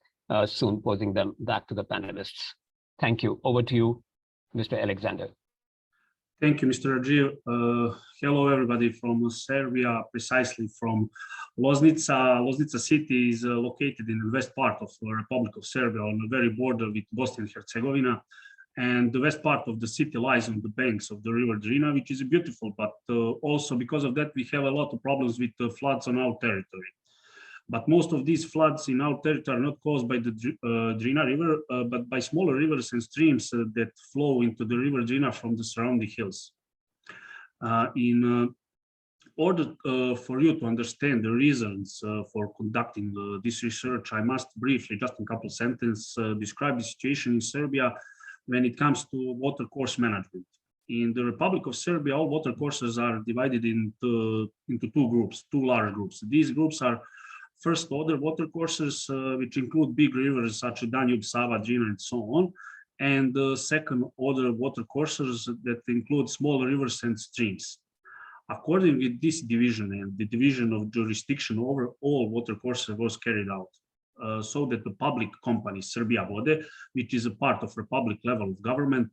soon posing them back to the panelists. Thank you. Over to you, Mr. Alexander. Thank you, Mr. Rajiv. Hello, everybody from Serbia, precisely from Loznica. Loznica city is located in the west part of the Republic of Serbia, on the very border with Bosnia and Herzegovina. And the west part of the city lies on the banks of the river Drina, which is beautiful, but also because of that, we have a lot of problems with floods on our territory. But most of these floods in our territory are not caused by the Drina River, but by smaller rivers and streams that flow into the river Drina from the surrounding hills. In order for you to understand the reasons for conducting this research, I must briefly, just in a couple of sentences, describe the situation in Serbia when it comes to watercourse management. In the Republic of Serbia, all watercourses are divided into two large groups. These groups are first order watercourses, which include big rivers such as Danube, Sava, Drina, and so on, and second order watercourses that include small rivers and streams. According with this division, and the division of jurisdiction over all watercourses was carried out, so that the public company Serbia Vode, which is a part of republic level of government,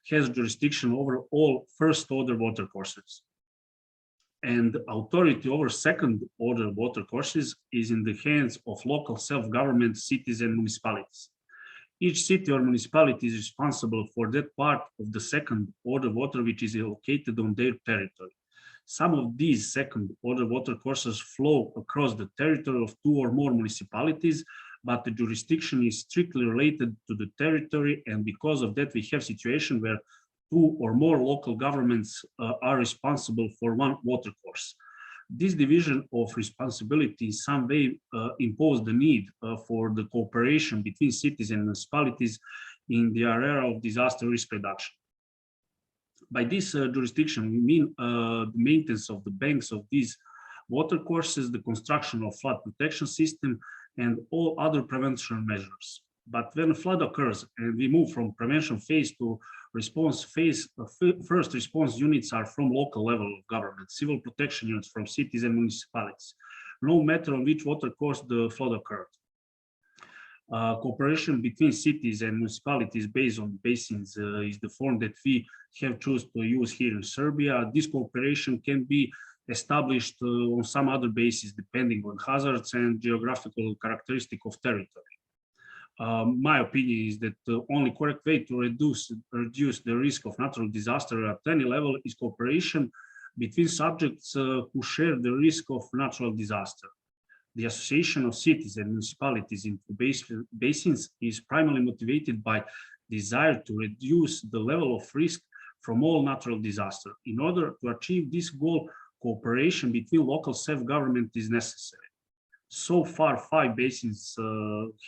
has jurisdiction over all first order watercourses. And authority over second order watercourses is in the hands of local self-government cities and municipalities. Each city or municipality is responsible for that part of the second order water which is located on their territory. Some of these second order watercourses flow across the territory of two or more municipalities, but the jurisdiction is strictly related to the territory, and because of that we have situation where 2 or more local governments are responsible for one watercourse. This division of responsibility in some way imposed the need for the cooperation between cities and municipalities in the area of disaster risk reduction. By this jurisdiction, we mean the maintenance of the banks of these watercourses, the construction of flood protection system, and all other prevention measures. But when a flood occurs and we move from prevention phase to response phase, first response units are from local level of government, civil protection units from cities and municipalities, no matter on which watercourse the flood occurred. Cooperation between cities and municipalities based on basins is the form that we have chosen to use here in Serbia. This cooperation can be established on some other basis depending on hazards and geographical characteristic of territory. My opinion is that the only correct way to reduce the risk of natural disaster at any level is cooperation between subjects who share the risk of natural disaster. The association of cities and municipalities into basins is primarily motivated by desire to reduce the level of risk from all natural disaster. In order to achieve this goal, cooperation between local self-government is necessary. So far, 5 basins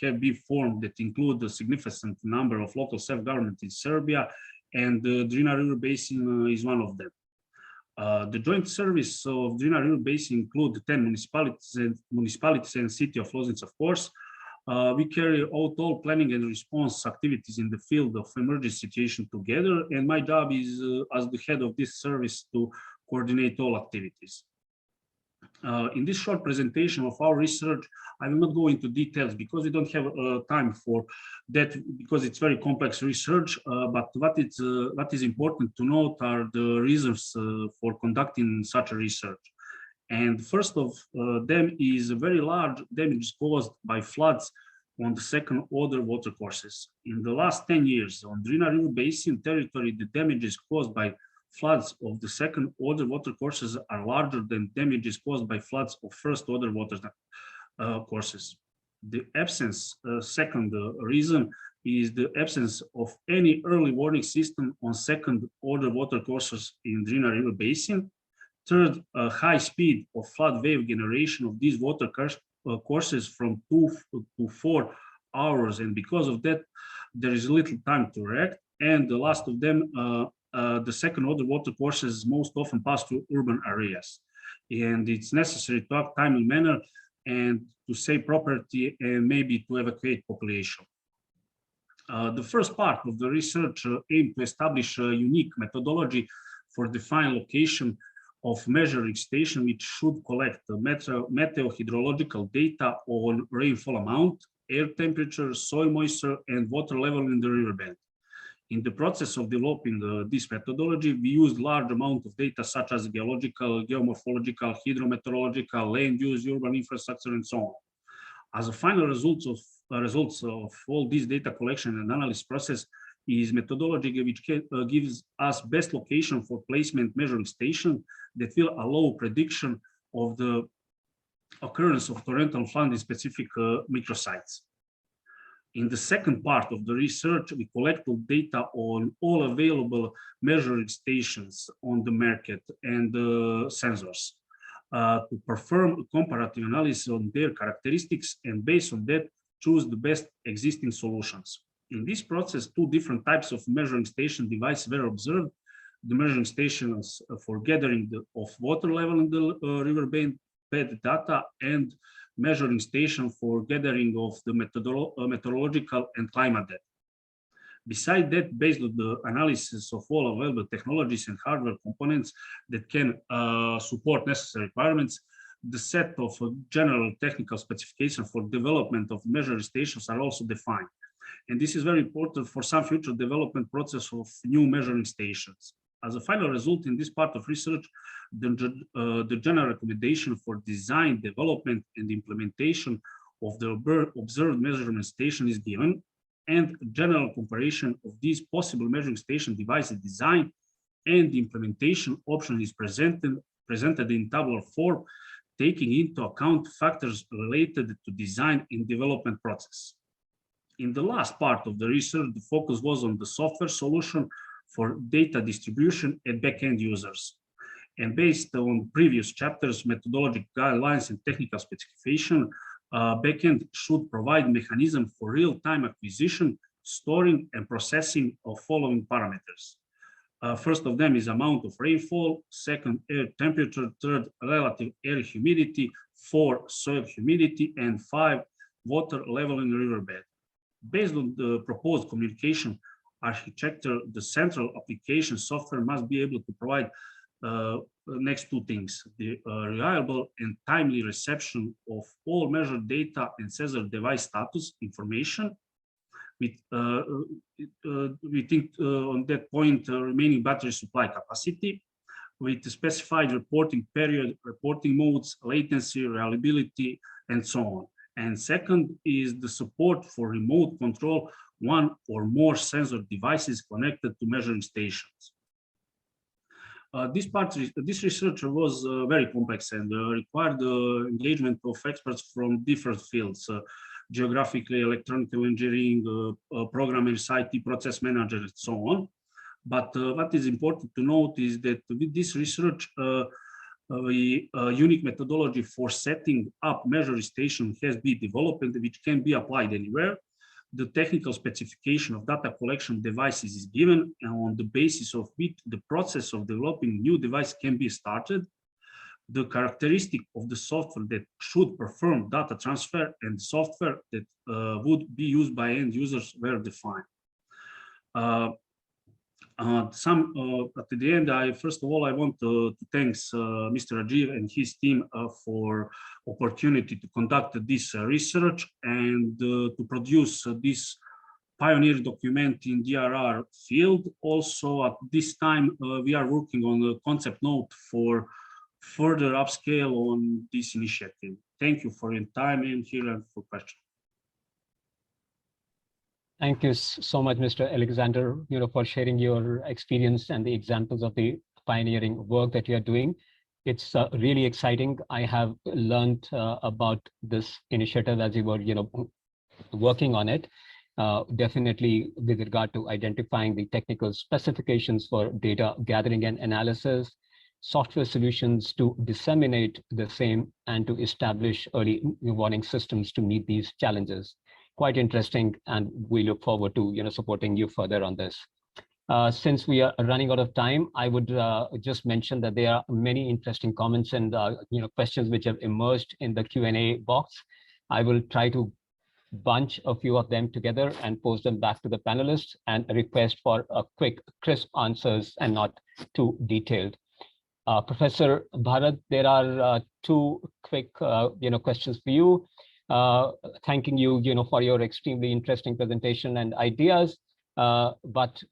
have been formed that include a significant number of local self-government in Serbia, and the Drina River Basin is one of them. The joint service of Drina River Basin include 10 municipalities and city of Loznica, of course. We carry out all planning and response activities in the field of emergency situation together, and my job is as the head of this service to coordinate all activities. In this short presentation of our research, I will not go into details because we don't have time for that, because it's very complex research, but what is important to note are the reasons for conducting such a research. And first of them is a very large damage caused by floods on the second order watercourses. In the last 10 years on Drina River Basin territory, the damages caused by floods of the second order watercourses are larger than damages caused by floods of first order watercourses. The absence, second reason is the absence of any early warning system on second order watercourses in Drina River Basin. Third, a high speed of flood wave generation of these water courses from 2 to 4 hours, and because of that, there is little time to react. And the last of them, the second order water courses most often pass through urban areas, and it's necessary to act timely manner and to save property and maybe to evacuate population. The first part of the research aimed to establish a unique methodology for defining location of measuring station, which should collect the meteorological data on rainfall amount, air temperature, soil moisture, and water level in the riverbed. In the process of developing this methodology, we used large amount of data such as geological, geomorphological, hydrometeorological, land use, urban infrastructure, and so on. As a final results of all this data collection and analysis process is methodology which gives us best location for placement measuring station that will allow prediction of the occurrence of torrential flood in specific microsites. In the second part of the research, we collected data on all available measuring stations on the market and sensors to perform a comparative analysis on their characteristics, and based on that, choose the best existing solutions. In this process, 2 different types of measuring station devices were observed. The measuring stations for gathering of water level in the riverbed data, and measuring station for gathering of the meteorological and climate data. Besides that, based on the analysis of all available technologies and hardware components that can support necessary requirements, the set of general technical specifications for development of measuring stations are also defined. And this is very important for some future development process of new measuring stations. As a final result in this part of research, the general recommendation for design, development, and implementation of the observed measurement station is given, and general comparison of these possible measuring station devices design and implementation option is presented in tabular form, taking into account factors related to design and development process. In the last part of the research, the focus was on the software solution for data distribution at backend users. And based on previous chapters, methodological guidelines and technical specification, backend should provide mechanism for real-time acquisition, storing, and processing of following parameters. First of them is amount of rainfall, second, air temperature, third, relative air humidity, four, soil humidity, and five, water level in the riverbed. Based on the proposed communication architecture, the central application software must be able to provide next two things: the reliable and timely reception of all measured data and sensor device status information. We think on that point, remaining battery supply capacity with the specified reporting period, reporting modes, latency, reliability, and so on. And second is the support for remote control one or more sensor devices connected to measuring stations. This research was very complex and required the engagement of experts from different fields, geographically, electronical engineering, programmers, IT process managers, and so on. But what is important to note is that with this research, a unique methodology for setting up measuring station has been developed and which can be applied anywhere. The technical specification of data collection devices is given, and on the basis of which the process of developing new device can be started. The characteristic of the software that should perform data transfer and software that would be used by end users were defined. At the end, first of all, I want to thank Mr. Rajiv and his team for opportunity to conduct this research and to produce this pioneer document in DRR field. Also, at this time, we are working on a concept note for further upscale on this initiative. Thank you for your time and here and for questions. Thank you so much, Mr. Alexander, for sharing your experience and the examples of the pioneering work that you are doing. It's really exciting. I have learned about this initiative as you were, working on it. Definitely with regard to identifying the technical specifications for data gathering and analysis, software solutions to disseminate the same, and to establish early warning systems to meet these challenges. Quite interesting, and we look forward to supporting you further on this. Since we are running out of time, I would just mention that there are many interesting comments and questions which have emerged in the Q&A box. I will try to bunch a few of them together and post them back to the panelists and request for a quick, crisp answers and not too detailed. Professor Bharat, there are two quick questions for you. Thanking you for your extremely interesting presentation and ideas, but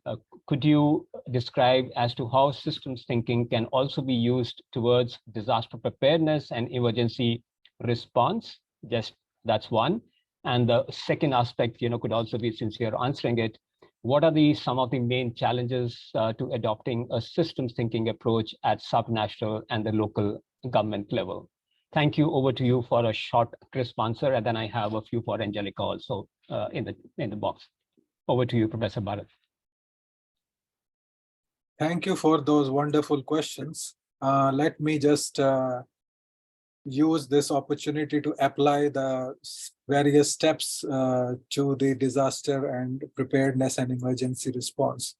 could you describe as to how systems thinking can also be used towards disaster preparedness and emergency response? Just that's one. And the second aspect could also be, since you're answering it, what are some of the main challenges to adopting a systems thinking approach at subnational and the local government level? Thank you. Over to you for a short, crisp answer, and then I have a few for Angelica also in the box. Over to you, Professor Bharat. Thank you for those wonderful questions. Let me just use this opportunity to apply the various steps to the disaster and preparedness and emergency response.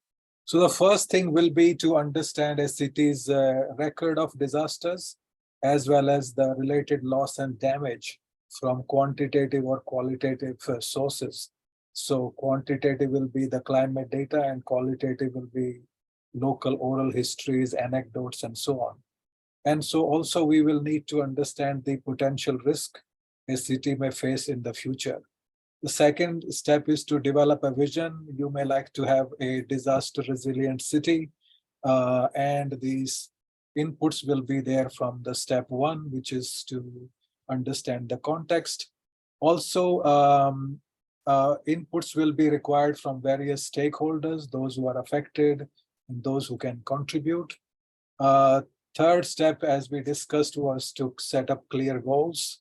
So the first thing will be to understand a city's record of disasters, as well as the related loss and damage from quantitative or qualitative sources. So quantitative will be the climate data and qualitative will be local oral histories, anecdotes, and so on. And so also we will need to understand the potential risk a city may face in the future. The second step is to develop a vision. You may like to have a disaster resilient city, and these inputs will be there from the step one, which is to understand the context. Also, inputs will be required from various stakeholders, those who are affected and those who can contribute. Third step, as we discussed, was to set up clear goals,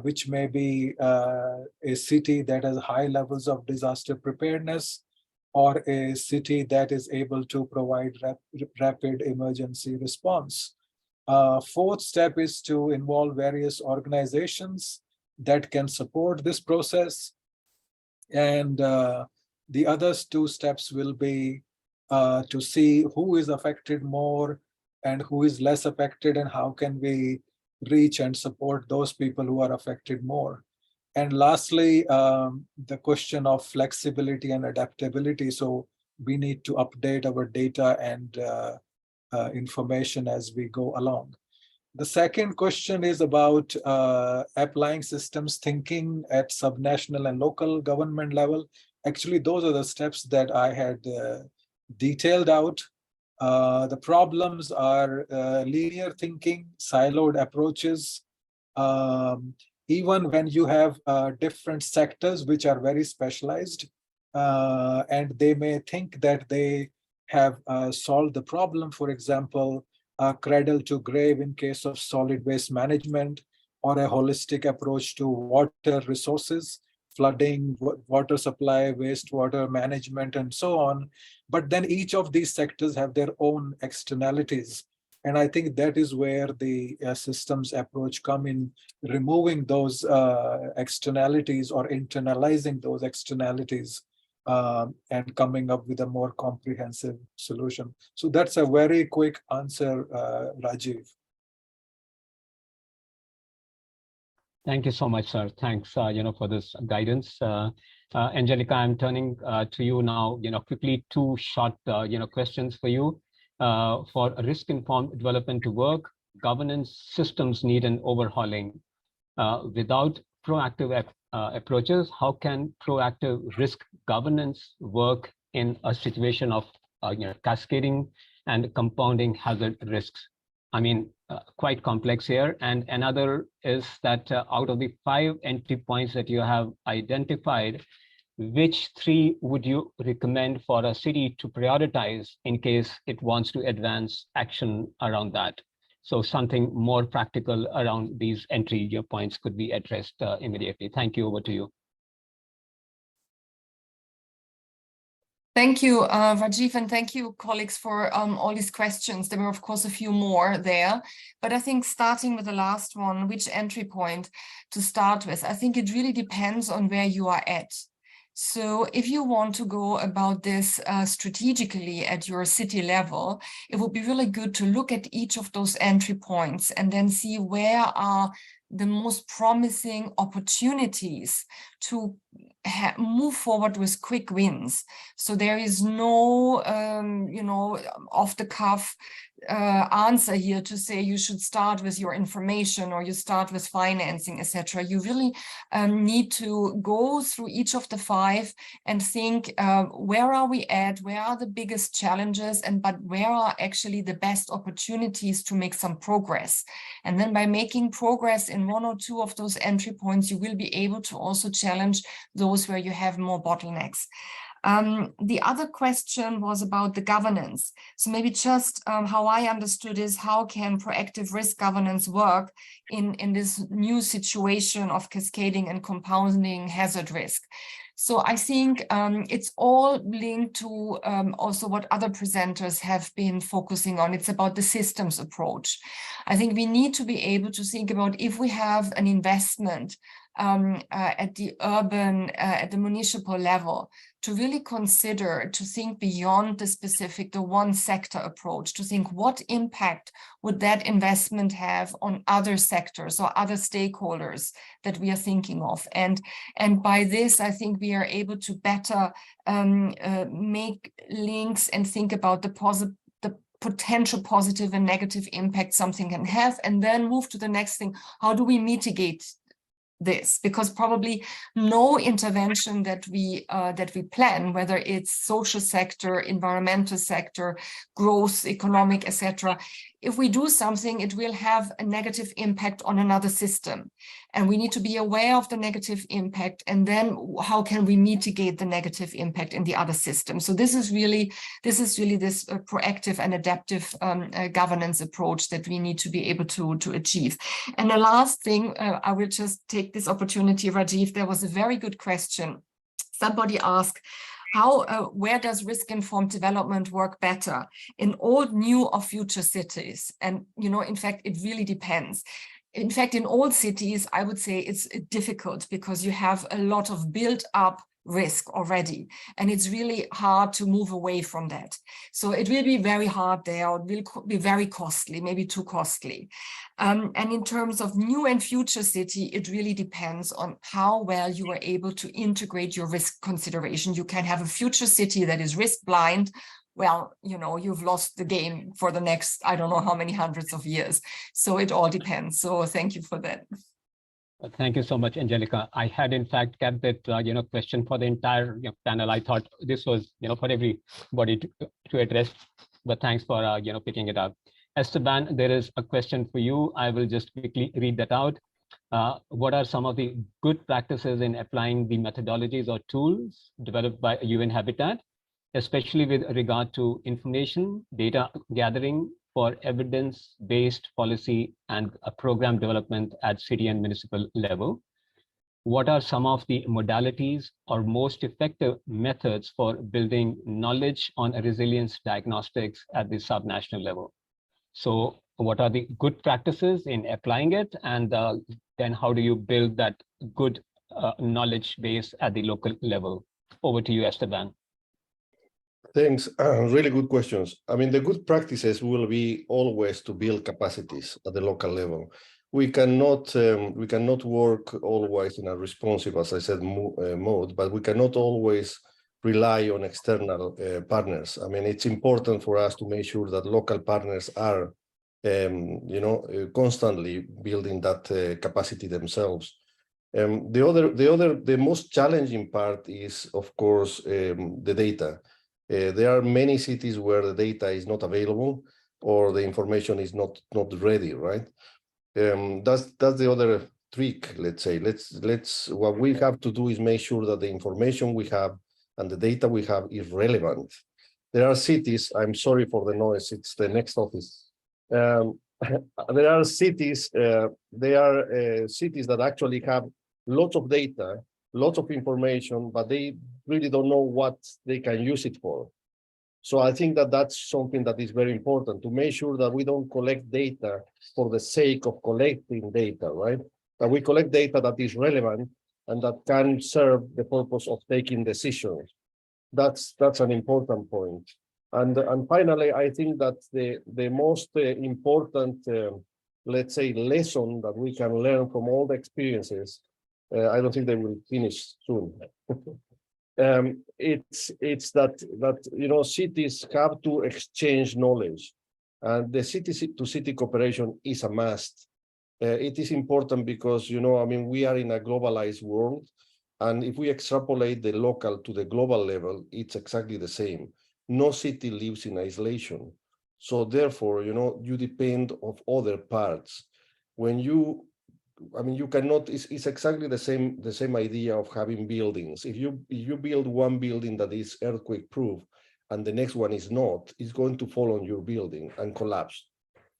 which may be a city that has high levels of disaster preparedness, or a city that is able to provide rapid emergency response. Fourth step is to involve various organizations that can support this process. And the other two steps will be to see who is affected more and who is less affected, and how can we reach and support those people who are affected more. And lastly, the question of flexibility and adaptability. So we need to update our data and information as we go along. The second question is about applying systems thinking at subnational and local government level. Actually, those are the steps that I had detailed out. The problems are linear thinking, siloed approaches. Even when you have different sectors which are very specialized, and they may think that they have solved the problem. For example, cradle to grave in case of solid waste management, or a holistic approach to water resources, flooding, water supply, wastewater management, and so on. But then each of these sectors have their own externalities. And I think that is where the systems approach come in, removing those externalities or internalizing those externalities, and coming up with a more comprehensive solution. So that's a very quick answer, Rajiv. Thank you so much, sir. Thanks, for this guidance. Angelica, I'm turning to you now. Quickly, two short, questions for you. For risk-informed development to work, governance systems need an overhauling. Without proactive approaches, how can proactive risk governance work in a situation of cascading and compounding hazard risks? I mean, quite complex here. And another is that out of the 5 entry points that you have identified, which 3 would you recommend for a city to prioritize in case it wants to advance action around that? So something more practical around these entry points could be addressed immediately. Thank you. Over to you. Thank you, Rajiv, and thank you, colleagues, for all these questions. There were, of course, a few more there, but I think starting with the last one, which entry point to start with, I think it really depends on where you are at. So if you want to go about this strategically at your city level, it would be really good to look at each of those entry points and then see where are the most promising opportunities to move forward with quick wins. So there is no, off the cuff answer here to say you should start with your information or you start with financing, etc. You really need to go through each of the 5 and think, where are we at? Where are the biggest challenges? But where are actually the best opportunities to make some progress? And then by making progress in 1 or 2 of those entry points, you will be able to also challenge those where you have more bottlenecks. The other question was about the governance. So maybe just how I understood is how can proactive risk governance work in this new situation of cascading and compounding hazard risk. So I think it's all linked to also what other presenters have been focusing on. It's about the systems approach. I think we need to be able to think about if we have an investment at the urban, at the municipal level, to really consider, to think beyond the specific, the one sector approach, to think what impact would that investment have on other sectors or other stakeholders that we are thinking of. And by this, I think we are able to better make links and think about the potential positive and negative impact something can have, and then move to the next thing. How do we mitigate this? Because probably no intervention that we plan, whether it's social sector, environmental sector, growth, economic, etc., if we do something, it will have a negative impact on another system. And we need to be aware of the negative impact, and then how can we mitigate the negative impact in the other system? So this is really this proactive and adaptive governance approach that we need to be able to achieve. And the last thing, I will just take this opportunity, Rajiv, there was a very good question. Somebody asked, where does risk-informed development work better in old, new, or future cities? And, you know, in fact, it really depends. In fact, in old cities, I would say it's difficult because you have a lot of built-up risk already, and it's really hard to move away from that. So it will be very hard there, or it will be very costly, maybe too costly. And in terms of new and future city, it really depends on how well you are able to integrate your risk consideration. You can have a future city that is risk blind. Well, you know, you've lost the game for the next, I don't know how many hundreds of years. So it all depends. So thank you for that. Thank you so much, Angelica. I had in fact kept that question for the entire panel. I thought this was for everybody to address, but thanks for picking it up. Esteban, there is a question for you. I will just quickly read that out. What are some of the good practices in applying the methodologies or tools developed by UN Habitat, especially with regard to information, data gathering for evidence-based policy and program development at city and municipal level? What are some of the modalities or most effective methods for building knowledge on resilience diagnostics at the subnational level? So what are the good practices in applying it? And then how do you build that good knowledge base at the local level? Over to you, Esteban. Thanks. Really good questions. I mean, the good practices will be always to build capacities at the local level. We cannot work always in a responsive, as I said, mode, but we cannot always rely on external partners. I mean, it's important for us to make sure that local partners are, constantly building that capacity themselves. The most challenging part is, of course, the data. There are many cities where the data is not available or the information is not ready, right? That's the other trick, let's say. What we have to do is make sure that the information we have and the data we have is relevant. There are cities, I'm sorry for the noise, it's the next office. There are cities, cities that actually have lots of data, lots of information, but they really don't know what they can use it for. So I think that that's something that is very important, to make sure that we don't collect data for the sake of collecting data, right? That we collect data that is relevant and that can serve the purpose of taking decisions. That's an important point. And finally, I think that the most important, let's say, lesson that we can learn from all the experiences, I don't think they will finish soon. It's that cities have to exchange knowledge, and the city-to-city cooperation is a must. It is important because we are in a globalized world, and if we extrapolate the local to the global level, it's exactly the same. No city lives in isolation, so therefore you depend on other parts. When you cannot, it's exactly the same idea of having buildings. If you build one building that is earthquake proof and the next one is not, it's going to fall on your building and collapse.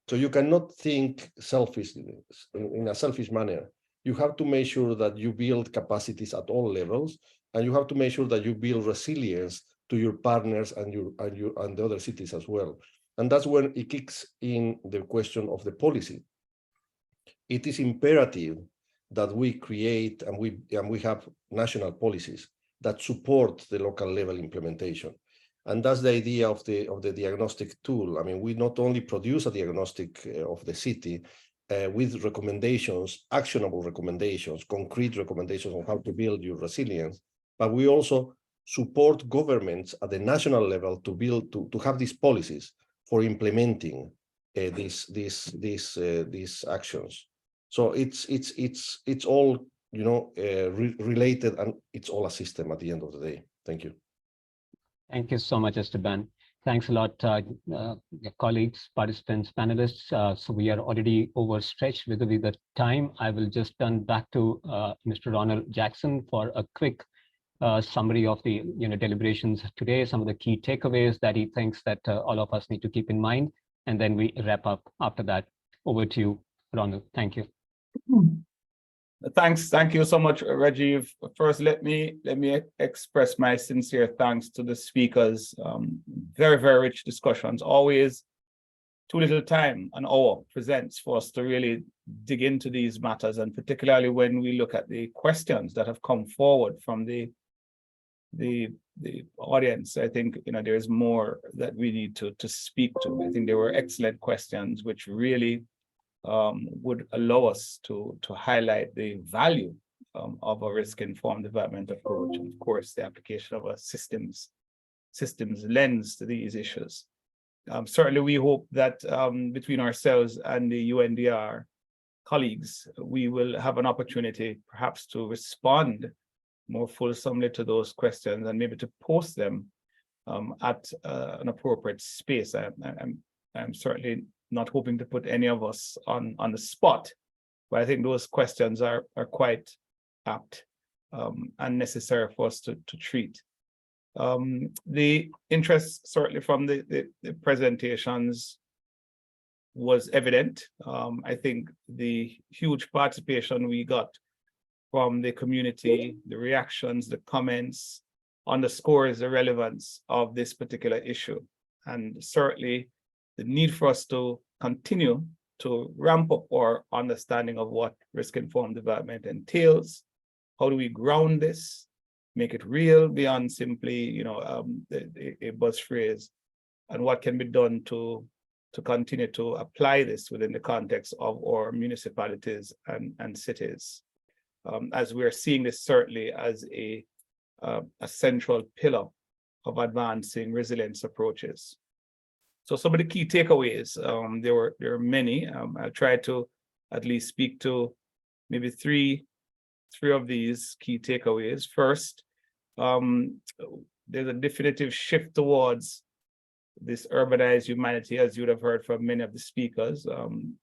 So you cannot think selfishly, in a selfish manner. You have to make sure that you build capacities at all levels, and you have to make sure that you build resilience to your partners and the other cities as well. And that's when it kicks in the question of the policy. It is imperative that we create and we have national policies that support the local level implementation. And that's the idea of the diagnostic tool. I mean, we not only produce a diagnostic of the city with recommendations, actionable recommendations, concrete recommendations on how to build your resilience, but we also support governments at the national level to have these policies for implementing these actions. So it's all related, and it's all a system at the end of the day. Thank you. Thank you so much, Esteban. Thanks a lot, colleagues, participants, panelists. So we are already overstretched with the time. I will just turn back to Mr. Ronald Jackson for a quick summary of the deliberations today, some of the key takeaways that he thinks that all of us need to keep in mind, and then we wrap up after that. Over to you, Ronald. Thank you. Thank you so much, Rajiv. First, let me express my sincere thanks to the speakers. Very, very rich discussions. Always too little time, an hour presents for us to really dig into these matters, and particularly when we look at the questions that have come forward from the audience. I think there's more that we need to speak to. I think they were excellent questions, which really would allow us to highlight the value of a risk-informed development approach, and of course the application of a systems lens to these issues. Certainly we hope that between ourselves and the UNDR colleagues, we will have an opportunity perhaps to respond more fulsomely to those questions and maybe to post them at an appropriate space. I'm certainly not hoping to put any of us on the spot, but I think those questions are quite apt and necessary for us to treat. The interest certainly from the presentations was evident. I think the huge participation we got from the community, the reactions, the comments, underscores the relevance of this particular issue, and certainly the need for us to continue to ramp up our understanding of what risk-informed development entails. How do we ground this, make it real beyond simply, a buzz phrase, and what can be done to continue to apply this within the context of our municipalities and cities, as we're seeing this certainly as a central pillar of advancing resilience approaches. So some of the key takeaways, there were many. I'll try to at least speak to maybe three of these key takeaways. First, there's a definitive shift towards this urbanized humanity, as you would have heard from many of the speakers,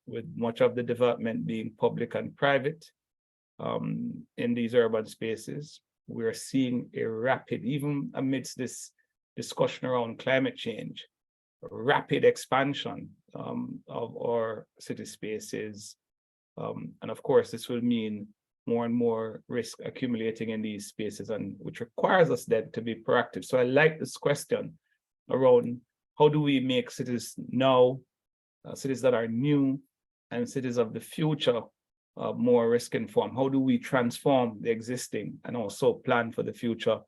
with much of the development being public and private in these urban spaces. We're seeing a rapid, even amidst this discussion around climate change, rapid expansion of our city spaces. And of course, this will mean more and more risk accumulating in these spaces, and which requires us then to be proactive. So I like this question around how do we make cities now, cities that are new, and cities of the future more risk informed? How do we transform the existing and also plan for the future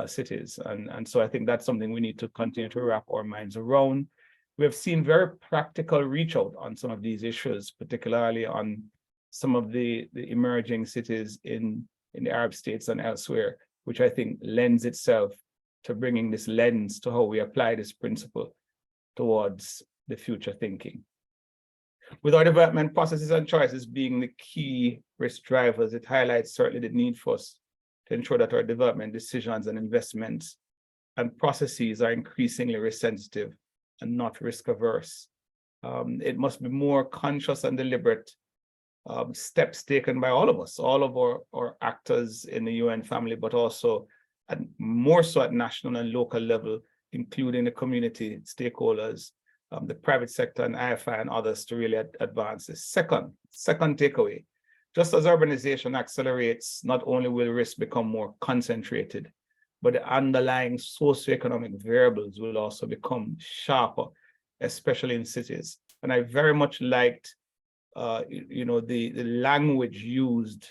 cities? And so I think that's something we need to continue to wrap our minds around. We have seen very practical reach out on some of these issues, particularly on some of the emerging cities in the Arab states and elsewhere, which I think lends itself to bringing this lens to how we apply this principle towards the future thinking. With our development processes and choices being the key risk drivers, it highlights certainly the need for us to ensure that our development decisions and investments and processes are increasingly risk sensitive and not risk averse. It must be more conscious and deliberate steps taken by all of us, all of our actors in the UN family, but also and more so at national and local level, including the community stakeholders, the private sector and IFI and others to really advance this. Second takeaway, just as urbanization accelerates, not only will risk become more concentrated, but the underlying socioeconomic variables will also become sharper, especially in cities. And I very much liked the language used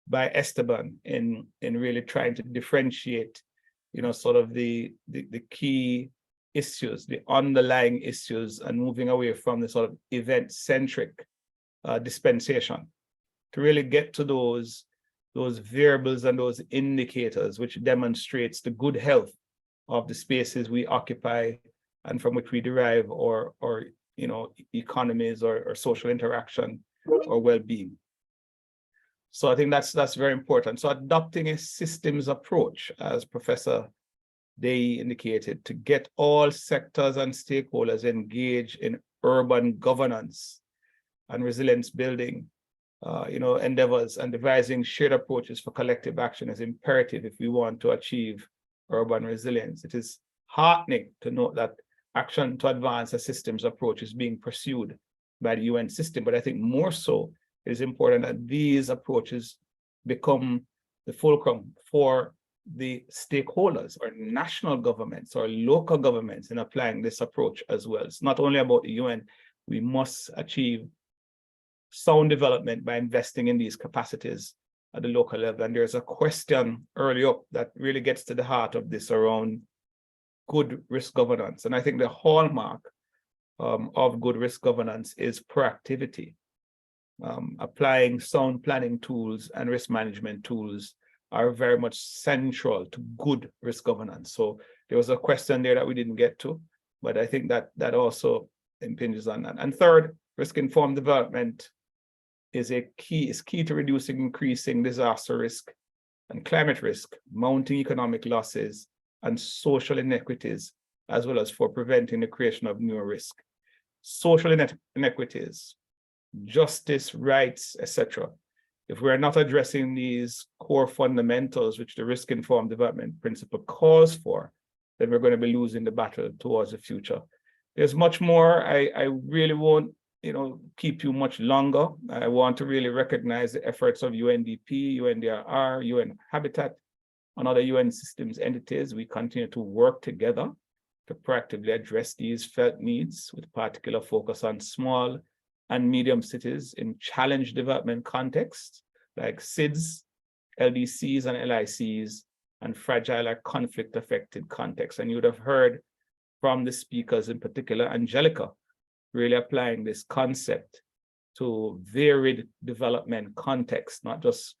by Esteban in really trying to differentiate, sort of the key issues, the underlying issues, and moving away from the sort of event-centric dispensation to really get to those variables and those indicators which demonstrates the good health of the spaces we occupy and from which we derive or economies or social interaction or well-being. So I think that's very important. So adopting a systems approach, as Professor Day indicated, to get all sectors and stakeholders engaged in urban governance and resilience building, endeavors, and devising shared approaches for collective action is imperative if we want to achieve urban resilience. It is heartening to note that action to advance a systems approach is being pursued by the UN system, but I think more so it is important that these approaches become the fulcrum for the stakeholders or national governments or local governments in applying this approach as well. It's not only about the UN. We must achieve sound development by investing in these capacities at the local level. And there's a question early up that really gets to the heart of this around good risk governance. And I think the hallmark of good risk governance is proactivity. Applying sound planning tools and risk management tools are very much central to good risk governance. So there was a question there that we didn't get to, but I think that that also impinges on that. And third, risk-informed development is key to reducing increasing disaster risk and climate risk, mounting economic losses and social inequities, as well as for preventing the creation of new risk. Social inequities, justice, rights, etc. If we're not addressing these core fundamentals, which the risk-informed development principle calls for, then we're going to be losing the battle towards the future. There's much more. I really won't, keep you much longer. I want to really recognize the efforts of UNDP, UNDRR, UN Habitat, and other UN systems entities. We continue to work together to proactively address these felt needs with particular focus on small and medium cities in challenge development contexts like SIDS, LDCs and LICs, and fragile or conflict affected contexts. And you would have heard from the speakers, in particular, Angelica, really applying this concept to varied development contexts, not just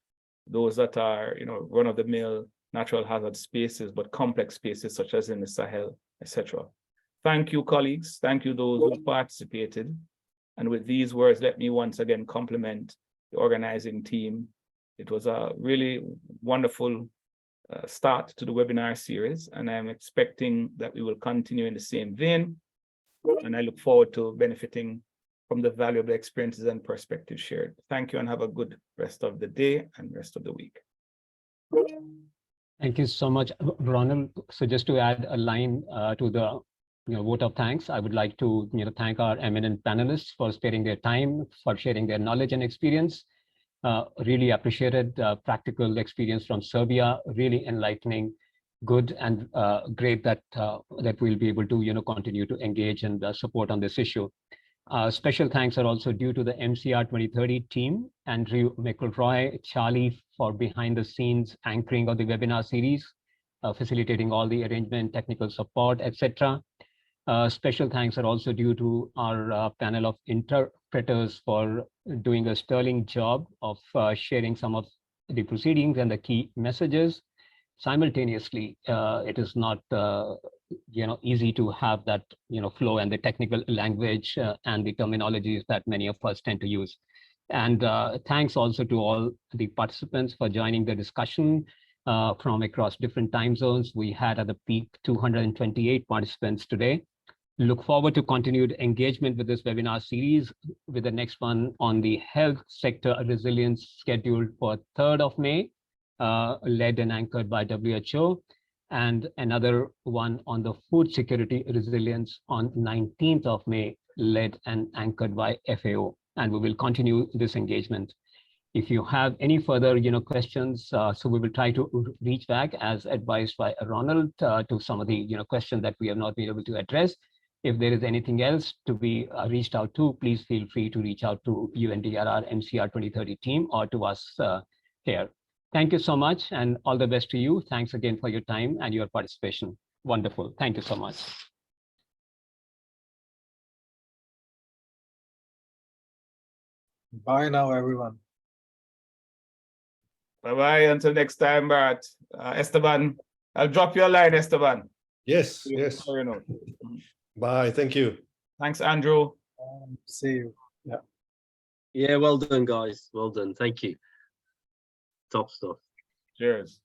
those that are, run-of-the-mill natural hazard spaces, but complex spaces such as in the Sahel, etc. Thank you, colleagues. Thank you, those who participated. And with these words, let me once again compliment the organizing team. It was a really wonderful start to the webinar series, and I'm expecting that we will continue in the same vein. And I look forward to benefiting from the valuable experiences and perspectives shared. Thank you and have a good rest of the day and rest of the week. Thank you so much, Ronald. So just to add a line to the vote of thanks, I would like to thank our eminent panelists for sparing their time, for sharing their knowledge and experience. Really appreciated practical experience from Serbia, really enlightening, good, and great that we'll be able to continue to engage and support on this issue. Special thanks are also due to the MCR 2030 team, Andrew McElroy, Charlie for behind the scenes anchoring of the webinar series, facilitating all the arrangement, technical support, etc. Special thanks are also due to our panel of interpreters for doing a sterling job of sharing some of the proceedings and the key messages. Simultaneously, it is not easy to have that flow and the technical language and the terminologies that many of us tend to use. And thanks also to all the participants for joining the discussion from across different time zones. We had at the peak 228 participants today. Look forward to continued engagement with this webinar series, with the next one on the health sector resilience scheduled for 3rd of May, led and anchored by WHO, and another one on the food security resilience on 19th of May, led and anchored by FAO. And we will continue this engagement. If you have any further questions, so we will try to reach back as advised by Ronald to some of the questions that we have not been able to address. If there is anything else to be reached out to, please feel free to reach out to UNDRR MCR 2030 team or to us here. Thank you so much and all the best to you. Thanks again for your time and your participation. Wonderful. Thank you so much. Bye now, everyone. Bye-bye. Until next time, Bart. Esteban, I'll drop you a line, Esteban. Yes, So yes. you know. Bye. Thank you. Thanks, Andrew. See you. Yeah. Yeah, well done, guys. Well done. Thank you. Top stuff. Cheers.